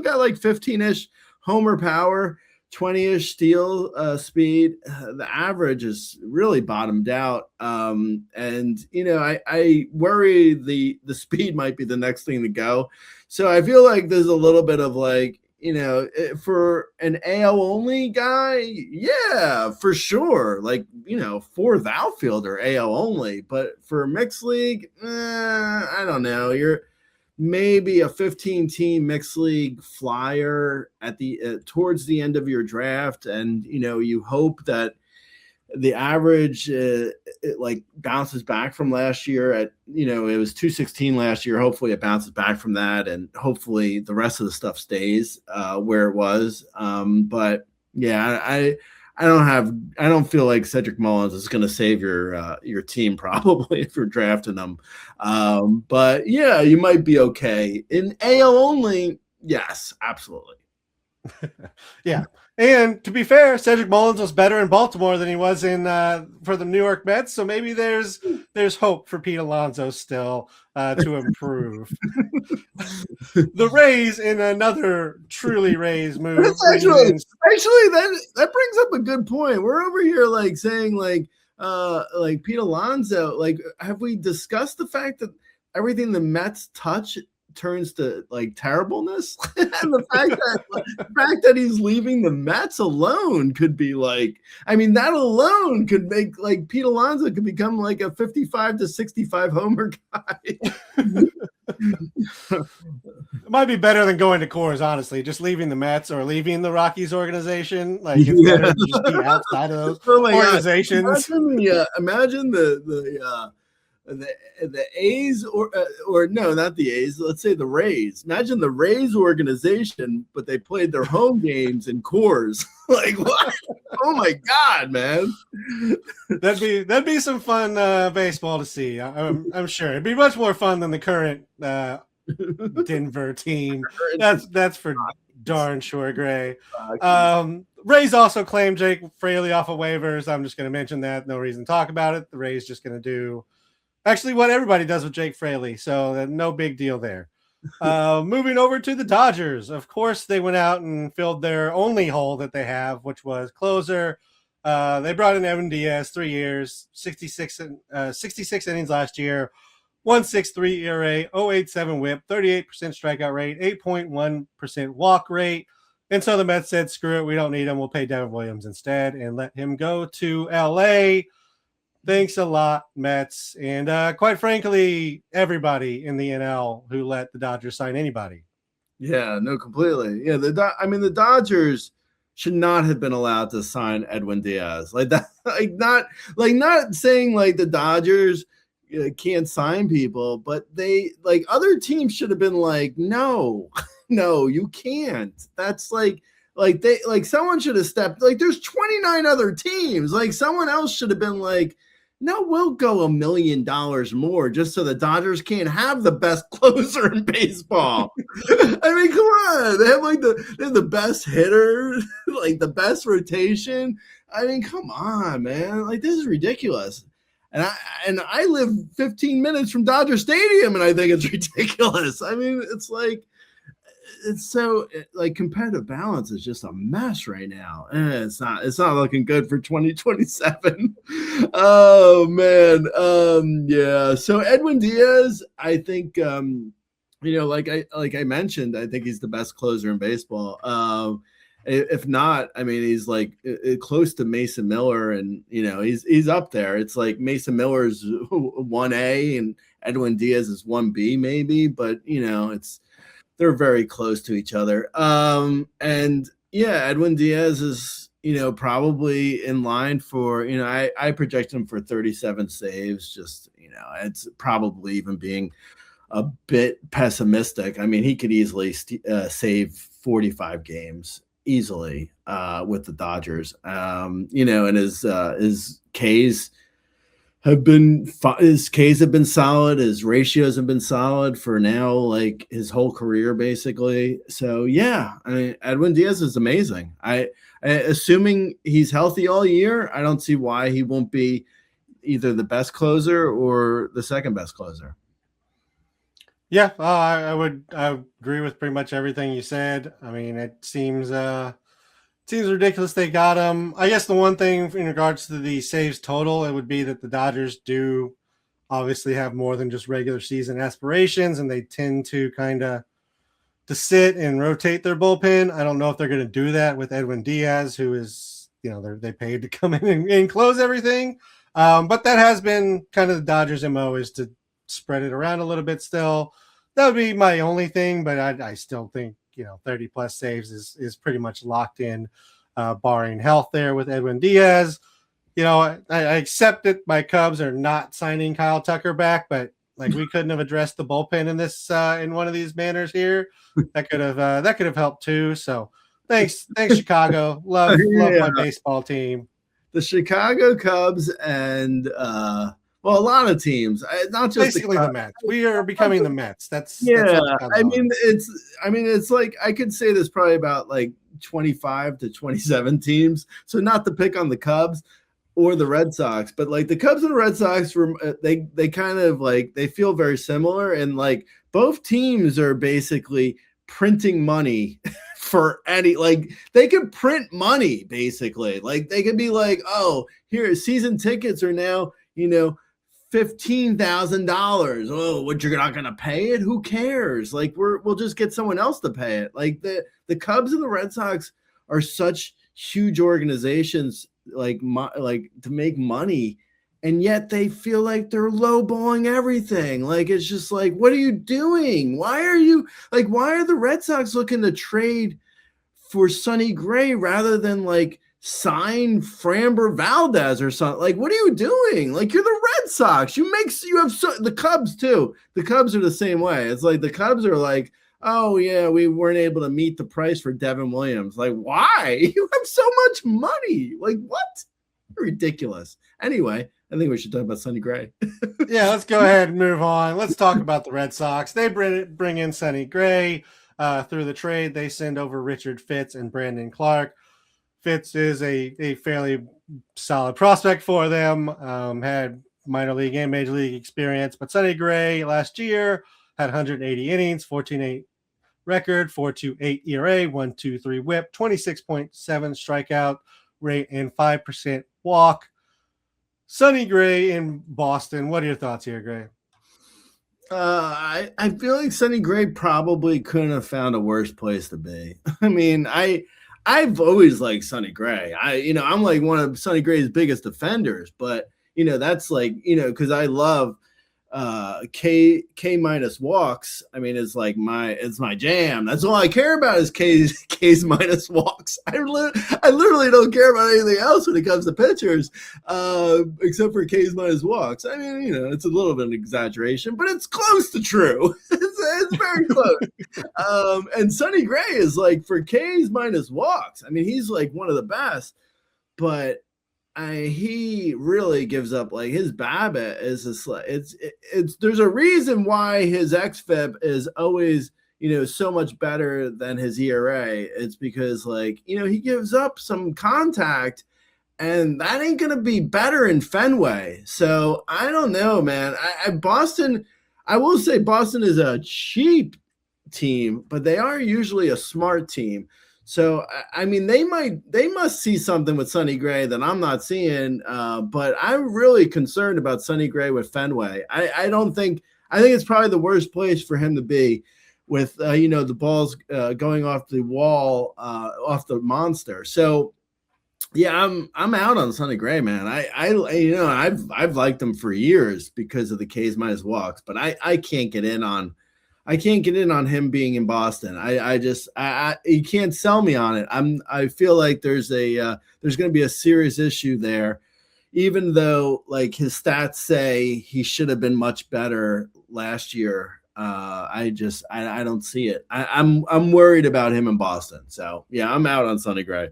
Speaker 2: got like 15-ish homer power, 20-ish steal speed. The average is really bottomed out. And I worry the speed might be the next thing to go. So I feel like there's a little bit of like, for an AL only guy, yeah, for sure. Like, 4th outfielder AL only, but for mixed league, I don't know. You're maybe a 15-team mixed league flyer at the towards the end of your draft, and you hope that the average it like bounces back from last year. At it was 216 last year. Hopefully it bounces back from that, and hopefully the rest of the stuff stays where it was. But yeah, I don't feel like Cedric Mullins is going to save your team probably if you're drafting them. But yeah, you might be okay. In AL only, yes, absolutely.
Speaker 1: Yeah. And to be fair, Cedric Mullins was better in Baltimore than he was in for the New York Mets. So maybe there's hope for Pete Alonso still to improve. The Rays, in another truly Rays move.
Speaker 2: Actually, that brings up a good point. We're over here like saying like Pete Alonso. Like, have we discussed the fact that everything the Mets touch turns to like terribleness? And the fact that he's leaving the Mets alone could be like, I mean, that alone could make like Pete Alonso could become like a 55 to 65 homer guy.
Speaker 1: It might be better than going to Coors, honestly. Just leaving the Mets or leaving the Rockies organization. Like, it's better to just be outside of those organizations.
Speaker 2: Imagine the A's or no, not the A's. Let's say the Rays. Imagine the Rays organization, but they played their home games in Coors. Like, what? Oh my God, man!
Speaker 1: That'd be some fun baseball to see. I'm sure it'd be much more fun than the current Denver team. That's for darn sure, Gray. Rays also claimed Jake Fraley off of waivers. I'm just going to mention that. No reason to talk about it. The Rays just going to do actually what everybody does with Jake Fraley, so no big deal there. Moving over to the Dodgers. Of course, they went out and filled their only hole that they have, which was closer. They brought in Evan Diaz, 3 years, 66 innings last year, 1.63 ERA, 0.87 WHIP, 38% strikeout rate, 8.1% walk rate. And so the Mets said, screw it, we don't need him. We'll pay Devin Williams instead and let him go to L.A., Thanks a lot, Mets. And quite frankly, everybody in the NL who let the Dodgers sign anybody.
Speaker 2: Yeah, no, completely. Yeah, the Dodgers should not have been allowed to sign Edwin Diaz. Like that, not saying like the Dodgers can't sign people, but they like other teams should have been like, no, you can't. That's like someone should have stepped. Like there's 29 other teams. Like someone else should have been like, no, we'll go $1 million more just so the Dodgers can't have the best closer in baseball. I mean, come on. They have the best hitter, like the best rotation. I mean, come on, man. Like this is ridiculous. And I live 15 minutes from Dodger Stadium, and I think it's ridiculous. I mean, it's like it's so like competitive balance is just a mess right now. And it's not looking good for 2027. Oh man. Yeah. So Edwin Diaz, I think like I mentioned, I think he's the best closer in baseball. If not, I mean, he's like close to Mason Miller, and he's up there. It's like Mason Miller's 1A and Edwin Diaz is 1B maybe, but they're very close to each other. And yeah, Edwin Diaz is probably in line for I project him for 37 saves. Just it's probably even being a bit pessimistic. I mean, he could easily save 45 games easily with the Dodgers. And his Ks have been solid. His ratios have been solid for now, like his whole career, basically. So yeah, I mean, Edwin Diaz is amazing. I assuming he's healthy all year, I don't see why he won't be either the best closer or the second best closer.
Speaker 1: Yeah, I agree with pretty much everything you said. I mean, it seems ridiculous they got him. I guess the one thing in regards to the saves total, it would be that the Dodgers do obviously have more than just regular season aspirations, and they tend to kind of to sit and rotate their bullpen. I don't know if they're going to do that with Edwin Diaz, who is, they paid to come in and close everything. But that has been kind of the Dodgers' MO, is to spread it around a little bit still. That would be my only thing, but I still think 30 plus saves is pretty much locked in, barring health there with Edwin Diaz. I accept that my Cubs are not signing Kyle Tucker back, but like we couldn't have addressed the bullpen in this in one of these manners here. That could have helped too. So thanks Chicago. Love my baseball team.
Speaker 2: The Chicago Cubs and a lot of teams, not just
Speaker 1: basically the Mets. We are becoming the Mets. That's
Speaker 2: I mean, it's like I could say there's probably about like 25 to 27 teams. So not to pick on the Cubs or the Red Sox, but like the Cubs and the Red Sox were they kind of like they feel very similar, and like both teams are basically printing money for any, like they could print money basically. Like they could be like, oh, here season tickets are now $15,000. Oh, what, you're not gonna pay it? Who cares? Like we'll just get someone else to pay it. Like the Cubs and the Red Sox are such huge organizations, like to make money, and yet they feel like they're lowballing everything. Like it's just like, what are you doing? Why are the Red Sox looking to trade for Sonny Gray rather than like sign Framber Valdez or something? Like, what are you doing? Like, you're the Red Sox. The Cubs too. The Cubs are the same way. It's like the Cubs are like, oh yeah, we weren't able to meet the price for Devin Williams. Like, why? You have so much money. Like, what? Ridiculous. Anyway, I think we should talk about Sonny Gray.
Speaker 1: Yeah, let's go ahead and move on. Let's talk about the Red Sox. They bring in Sonny Gray through the trade. They send over Richard Fitz and Brandon Clark. Fitz is a fairly solid prospect for them, had minor league and major league experience. But Sonny Gray last year had 180 innings, 14.8 record, 4.28 ERA, 1.23 WHIP, 26.7 strikeout rate, and 5% walk. Sonny Gray in Boston. What are your thoughts here, Gray?
Speaker 2: I feel like Sonny Gray probably couldn't have found a worse place to be. I mean, I've always liked Sonny Gray. I'm like one of Sonny Gray's biggest defenders, but that's like, because I love K minus walks. I mean, it's my jam. That's all I care about is K's minus walks. I literally don't care about anything else when it comes to pitchers, except for K's minus walks. I mean, it's a little bit of an exaggeration, but it's close to true. It's very close. And Sonny Gray is like, for K's minus walks, I mean, he's like one of the best, but he really gives up. Like his BABIP is just like it's there's a reason why his xFIP is always so much better than his ERA. It's because he gives up some contact, and that ain't gonna be better in Fenway. So I don't know, man. Boston, I will say Boston is a cheap team, but they are usually a smart team. So, I mean, they must see something with Sonny Gray that I'm not seeing. But I'm really concerned about Sonny Gray with Fenway. I think it's probably the worst place for him to be with, the balls going off the wall, off the monster. So, yeah, I'm out on Sonny Gray, man. I've liked him for years because of the K's minus walks, but I can't get in on him being in Boston. You can't sell me on it. I feel like there's going to be a serious issue there, even though like his stats say he should have been much better last year. I don't see it. I'm worried about him in Boston. So yeah, I'm out on Sonny Gray.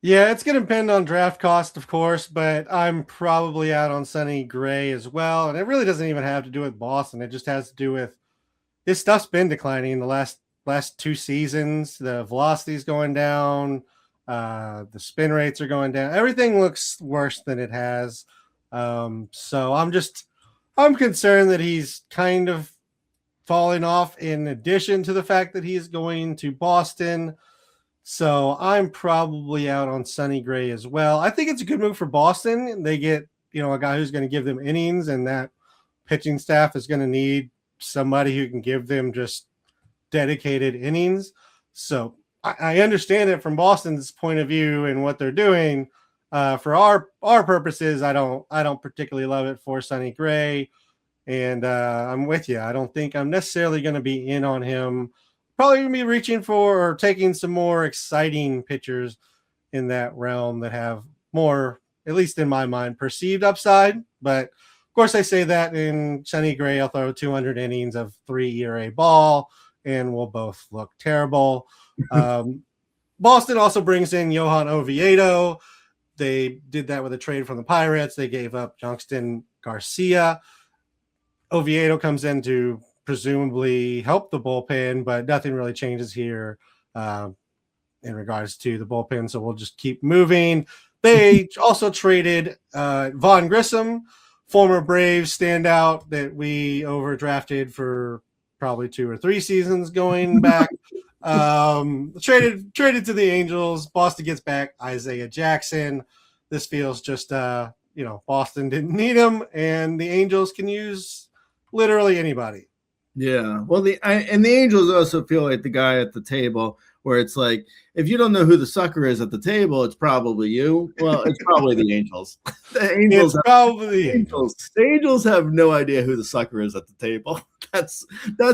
Speaker 1: Yeah, it's going to depend on draft cost, of course, but I'm probably out on Sonny Gray as well. And it really doesn't even have to do with Boston. It just has to do with his stuff's been declining in the last 2 seasons. The velocity's going down. The spin rates are going down. Everything looks worse than it has. So I'm concerned that he's kind of falling off in addition to the fact that he's going to Boston. So I'm probably out on Sonny Gray as well. I think it's a good move for Boston. They get, a guy who's going to give them innings, and that pitching staff is going to need somebody who can give them just dedicated innings. So I understand it from Boston's point of view and what they're doing. For our purposes, I don't particularly love it for Sonny Gray. And I'm with you. I don't think I'm necessarily going to be in on him. Probably going to be reaching for or taking some more exciting pitchers in that realm that have more, at least in my mind, perceived upside. But of course, I say that in Sonny Gray, I'll throw 200 innings of 3 ERA ball, and we'll both look terrible. Boston also brings in Johan Oviedo. They did that with a trade from the Pirates. They gave up Johnston Garcia. Oviedo comes in to presumably help the bullpen, but nothing really changes here in regards to the bullpen. So we'll just keep moving. They also traded Vaughn Grissom, former Braves standout that we overdrafted for probably 2 or 3 seasons going back. Traded to the Angels. Boston gets back Isaiah Jackson. This feels just, Boston didn't need him, and the Angels can use literally anybody.
Speaker 2: Yeah. Well, the Angels also feel like the guy at the table where it's like, if you don't know who the sucker is at the table, it's probably you. Well, it's probably the Angels. The Angels have no idea who the sucker is at the table. That's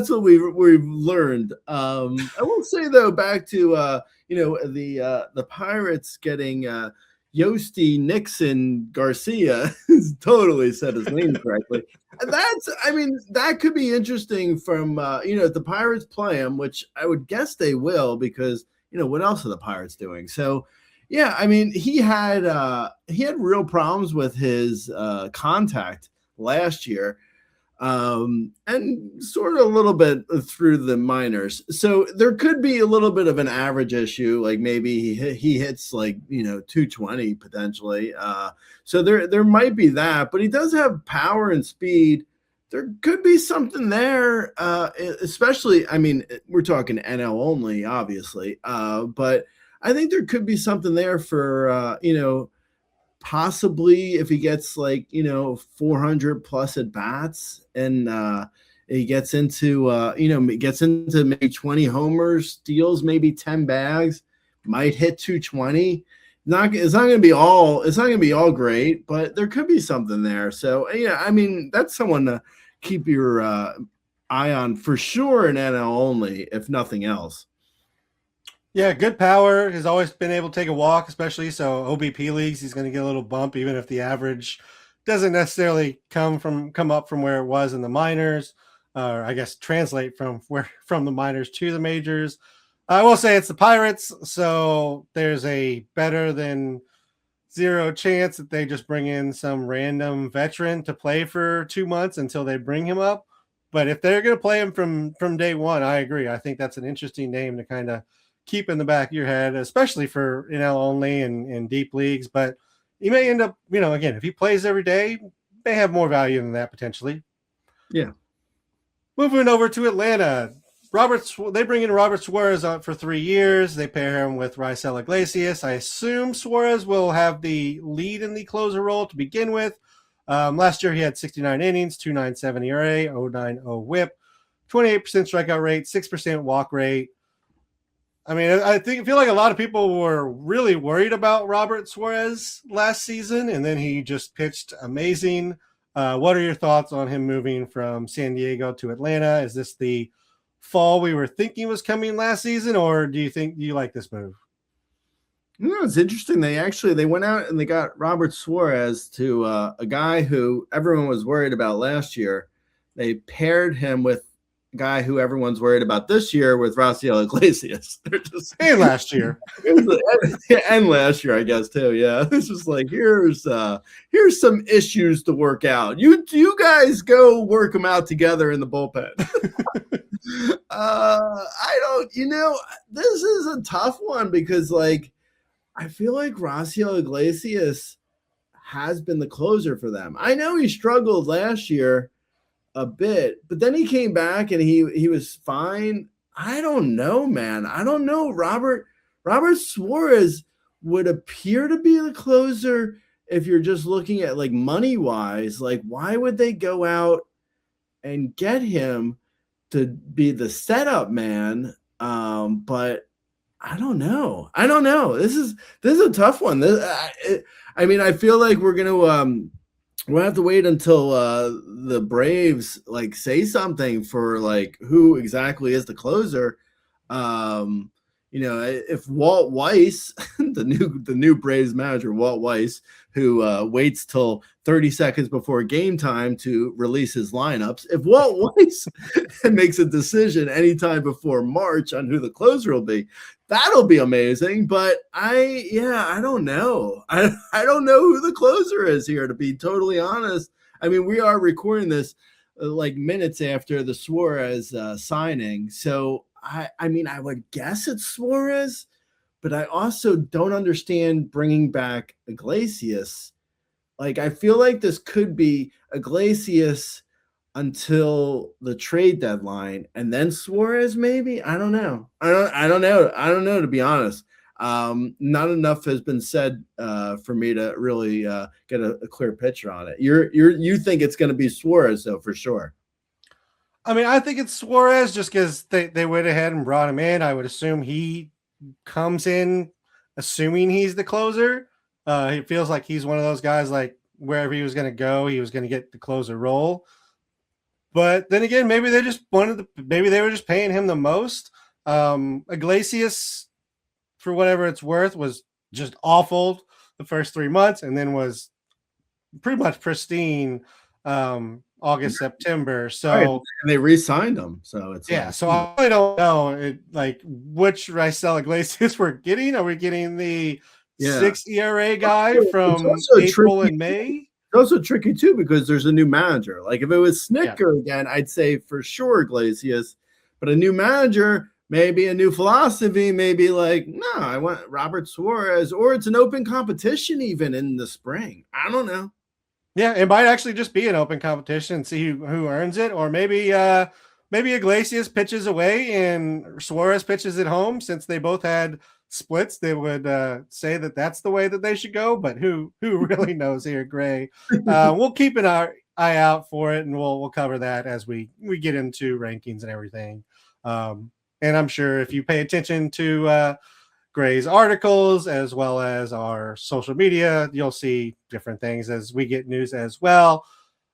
Speaker 2: what we've learned. I will say though, back to the Pirates getting Yosti Nixon Garcia, totally said his name correctly. That could be interesting from, if the Pirates play him, which I would guess they will, because, what else are the Pirates doing? So, yeah, he had real problems with his contact last year, and sort of a little bit through the minors. So there could be a little bit of an average issue, like maybe he hits like 220 potentially. So there might be that, but he does have power and speed. There could be something there, especially. We're talking NL only, obviously, but I think there could be something there for possibly if he gets 400 plus at bats, and he gets into maybe 20 homers, steals maybe 10 bags, might hit 220. It's not going to be all great, but there could be something there. So yeah, that's someone to keep your eye on for sure in NL only, if nothing else.
Speaker 1: Yeah, good power. Has always been able to take a walk, especially so OBP leagues. He's going to get a little bump, even if the average doesn't necessarily come up from where it was in the minors, or I guess translate from the minors to the majors. I will say it's the Pirates, so there's a better than 0 chance that they just bring in some random veteran to play for 2 months until they bring him up. But if they're going to play him from day one, I agree. I think that's an interesting name to kind of keep in the back of your head, especially for NL only and deep leagues. But he may end up, again, if he plays every day, may have more value than that potentially.
Speaker 2: Yeah.
Speaker 1: Moving over to Atlanta, They bring in Robert Suarez for 3 years. They pair him with Raisel Iglesias. I assume Suarez will have the lead in the closer role to begin with. Last year he had 69 innings, 2.97 ERA, 0.90 WHIP, 28% strikeout rate, 6% walk rate. I mean, I feel like a lot of people were really worried about Robert Suarez last season, and then he just pitched amazing. What are your thoughts on him moving from San Diego to Atlanta? Is this the fall we were thinking was coming last season, or do you like this move?
Speaker 2: It's interesting. They went out and they got Robert Suarez to a guy who everyone was worried about last year. They paired him with a guy who everyone's worried about this year with Raisel Iglesias.
Speaker 1: And last year.
Speaker 2: And last year, I guess, too. Yeah. It's just like, here's some issues to work out. You guys go work them out together in the bullpen. This is a tough one because, like, I feel like Raisel Iglesias has been the closer for them. I know he struggled last year a bit, but then he came back and he was fine. I don't know, man. I don't know. Robert Suarez would appear to be the closer if you're just looking at, like, money wise. Like, why would they go out and get him to be the setup man? But I don't know. This is a tough one. I feel like we'll have to wait until the Braves, like, say something for, like, who exactly is the closer. If Walt Weiss, the new Braves manager, Walt Weiss, who waits till 30 seconds before game time to release his lineups, if Walt Weiss makes a decision anytime before March on who the closer will be, that'll be amazing. But I don't know. I don't know who the closer is here, to be totally honest. I mean, we are recording this like minutes after the Suarez signing. So, I would guess it's Suarez, but I also don't understand bringing back Iglesias. Like, I feel like this could be Iglesias until the trade deadline, and then Suarez maybe. I don't know. I don't know, to be honest. Not enough has been said for me to really get a clear picture on it. You think it's going to be Suarez, though, for sure.
Speaker 1: I mean, I think it's Suarez just because they went ahead and brought him in. I would assume he comes in assuming he's the closer. It feels like he's one of those guys, like, wherever he was going to go, he was going to get the closer role. But then again, maybe they were just paying him the most. Iglesias, for whatever it's worth, was just awful the first 3 months and then was pretty much pristine August, September. So
Speaker 2: right. And they re-signed him. So it's
Speaker 1: So I really don't know which Raisel Iglesias we're getting. Are we getting the 6 ERA guy from April and May?
Speaker 2: It's also tricky too because there's a new manager. Like, if it was Snicker again, I'd say for sure Iglesias, but a new manager, maybe a new philosophy, maybe like, no, I want Robert Suarez, or it's an open competition even in the spring. I don't know.
Speaker 1: Yeah, it might actually just be an open competition and see who earns it, or maybe Iglesias pitches away and Suarez pitches at home. Since they both had splits, they would say that that's the way that they should go. But who really knows here, Gray? We'll keep an eye out for it, and we'll cover that as we get into rankings and everything. And I'm sure if you pay attention to Gray's articles as well as our social media, you'll see different things as we get news as well.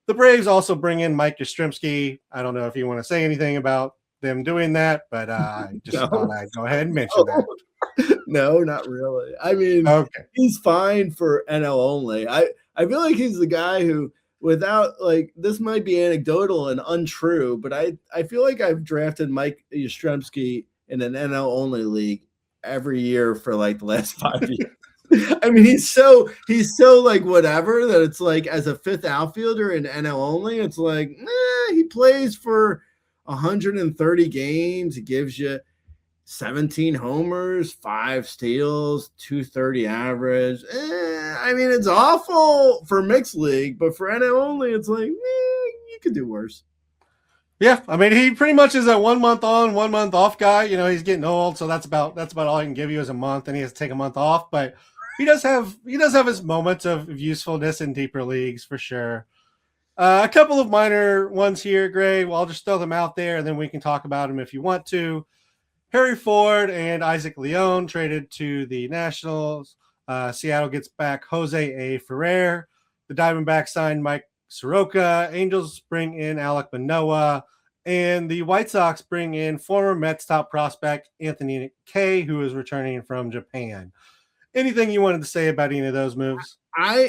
Speaker 1: The Braves also bring in Mike Yastrzemski. I don't know if you want to say anything about them doing that, but I just thought I'd go ahead and mention that.
Speaker 2: No, not really. I mean, He's fine for NL only. I feel like he's the guy who, without, like, this might be anecdotal and untrue, but I feel like I've drafted Mike Yastrzemski in an NL only league every year for like the last 5 years. I mean, he's so like whatever that it's like, as a fifth outfielder in NL only, it's like, he plays for 130 games. He gives you 17 homers, 5 steals, 230 average. I mean, it's awful for mixed league, but for NL only, it's like, you could do worse.
Speaker 1: Yeah, I mean, he pretty much is a 1 month on, 1 month off guy. You know, he's getting old, so that's about all I can give you is a month, and he has to take a month off. But he does have his moments of usefulness in deeper leagues for sure. A couple of minor ones here, Gray. Well, I'll just throw them out there, and then we can talk about them if you want to. Harry Ford and Isaac Leone traded to the Nationals. Seattle gets back Jose A. Ferrer. The Diamondbacks signed Mike Soroka. Angels bring in Alek Manoah. And the White Sox bring in former Mets top prospect Anthony Kay, who is returning from Japan. Anything you wanted to say about any of those moves?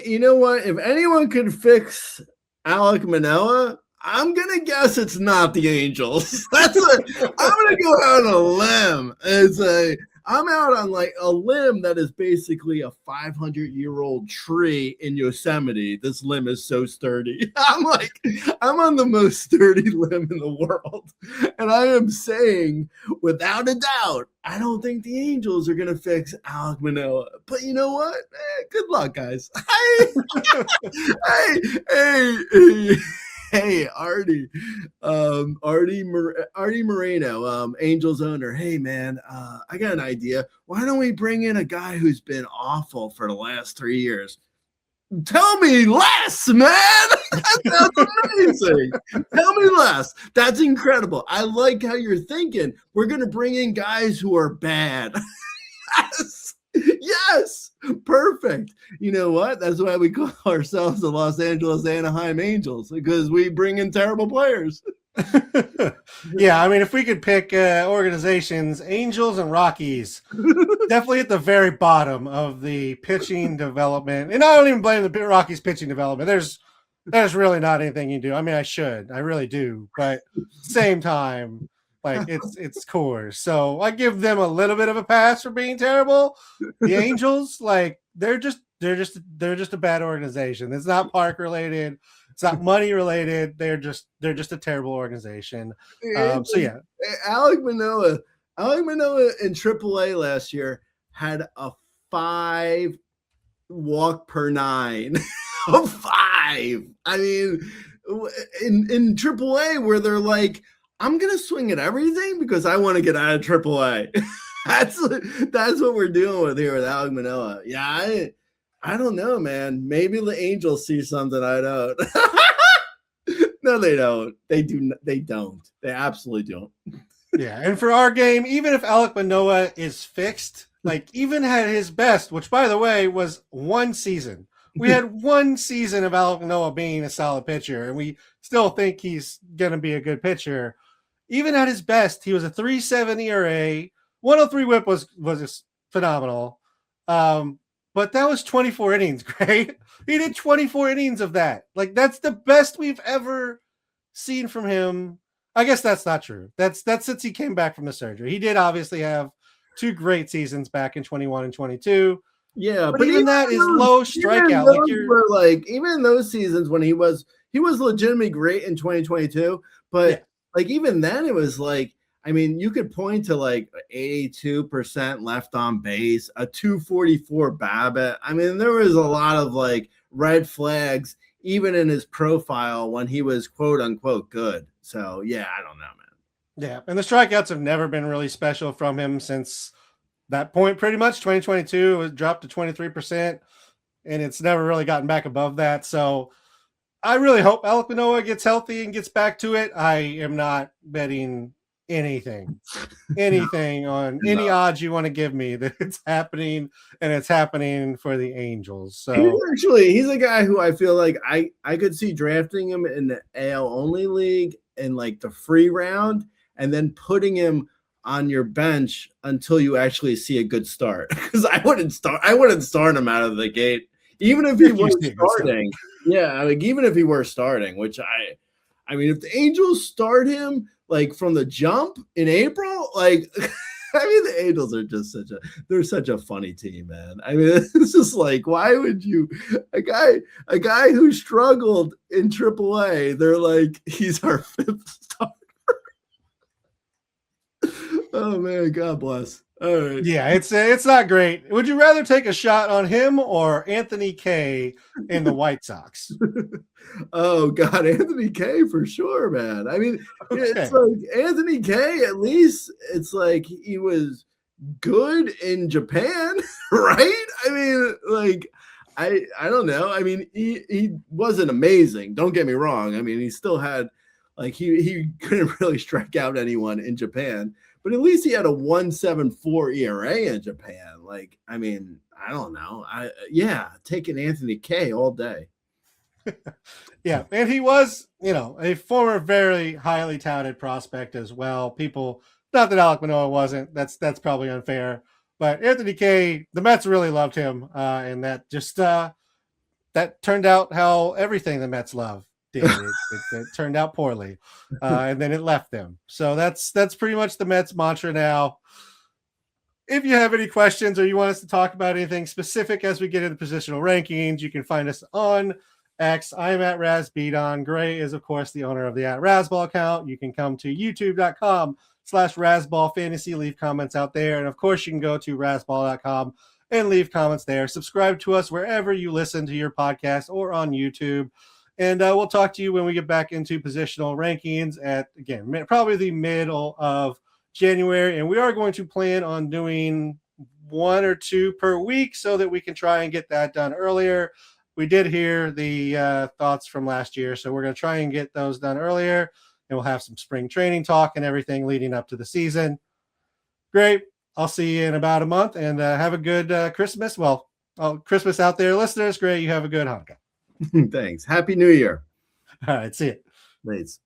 Speaker 2: You know what? If anyone could fix Alek Manoah, I'm gonna guess it's not the Angels. I'm gonna go out on a limb and say I'm out on like a limb that is basically a 500-year-old tree in Yosemite. This limb is so sturdy. I'm on the most sturdy limb in the world, and I am saying without a doubt, I don't think the Angels are gonna fix Alek Manoah. But you know what? Good luck, guys. Hey, Artie Moreno, Angels owner. Hey, man, I got an idea. Why don't we bring in a guy who's been awful for the last 3 years? Tell me less, man. That sounds amazing. Tell me less. That's incredible. I like how you're thinking. We're going to bring in guys who are bad. Yes, perfect. You know what? That's why we call ourselves the Los Angeles Anaheim Angels, because we bring in terrible players.
Speaker 1: Yeah, I mean, if we could pick organizations, Angels and Rockies, definitely at the very bottom of the pitching development. And I don't even blame the Rockies pitching development. There's really not anything you do. I mean, I really do, but same time, like it's Coors. So I give them a little bit of a pass for being terrible. The Angels, like they're just a bad organization. It's not park related. It's not money related. They're just a terrible organization. So yeah,
Speaker 2: Alek Manoah in AAA last year had a 5 walk per 9. A 5. I mean, in AAA where they're like, I'm gonna swing at everything because I want to get out of AAA. That's what we're dealing with here with Alek Manoah. Yeah, I don't know, man. Maybe the Angels see something I don't. No, they don't. They do. They don't. They absolutely don't.
Speaker 1: Yeah, and for our game, even if Alek Manoah is fixed, like even at his best, which by the way was 1 season. We had 1 season of Alek Manoah being a solid pitcher, and we still think he's going to be a good pitcher. Even at his best, he was a 3.7 ERA. 103 whip was phenomenal. But that was 24 innings, right? He did 24 innings of that. Like, that's the best we've ever seen from him. I guess that's not true. That's since he came back from the surgery. He did obviously have 2 great seasons back in 21 and 22.
Speaker 2: Yeah,
Speaker 1: but even that is low strikeout.
Speaker 2: Even in those seasons when he was legitimately great in 2022, but yeah. Like even then it was like, I mean, you could point to like 82% left on base, a 244 BABIP. I mean, there was a lot of like red flags even in his profile when he was quote unquote good. So yeah, I don't know, man.
Speaker 1: Yeah, and the strikeouts have never been really special from him since that point. Pretty much 2022 was dropped to 23%, and it's never really gotten back above that. So I really hope Alek Manoah gets healthy and gets back to it. I am not betting anything on any odds you want to give me that it's happening, and it's happening for the Angels. So
Speaker 2: he's a guy who I feel like I could see drafting him in the AL only league in like the free round, and then putting him on your bench until you actually see a good start. Because I wouldn't start him out of the gate, even if he was starting. Yeah, like even if he were starting, which I mean, if the Angels start him like from the jump in April, like I mean, the Angels are just such a funny team, man. I mean, it's just like, why would you a guy who struggled in AAA? They're like, he's our 5th starter. Oh man, God bless. All right.
Speaker 1: Yeah, it's not great. Would you rather take a shot on him or Anthony Kay in the White Sox?
Speaker 2: Oh God, Anthony K for sure, man. I mean, it's
Speaker 1: Okay.
Speaker 2: like Anthony K, at least it's like he was good in Japan, right? I mean, like I don't know. I mean, he wasn't amazing. Don't get me wrong. I mean, he still had like he couldn't really strike out anyone in Japan, but at least he had a 1.74 ERA in Japan. Like, I mean, I don't know. Taking Anthony K all day.
Speaker 1: Yeah, and he was, a former very highly touted prospect as well. People, not that Alek Manoah wasn't. That's probably unfair. But Anthony Kay, the Mets really loved him, and that just that turned out how everything the Mets love did. It turned out poorly, and then it left them. So that's pretty much the Mets mantra now. If you have any questions or you want us to talk about anything specific as we get into positional rankings, you can find us on X. I am at RazBeaton. Gray is, of course, the owner of the @Razball account. You can come to youtube.com/RazballFantasy, leave comments out there. And, of course, you can go to razball.com and leave comments there. Subscribe to us wherever you listen to your podcast or on YouTube. And we'll talk to you when we get back into positional rankings at, again, probably the middle of January. And we are going to plan on doing 1 or 2 per week so that we can try and get that done earlier. We did hear the thoughts from last year, so we're going to try and get those done earlier, and we'll have some spring training talk and everything leading up to the season. Great. I'll see you in about a month, and have a good Christmas. Well, Christmas out there, listeners. Great. You have a good Hanukkah.
Speaker 2: Thanks. Happy New Year.
Speaker 1: All right. See you.
Speaker 2: Thanks.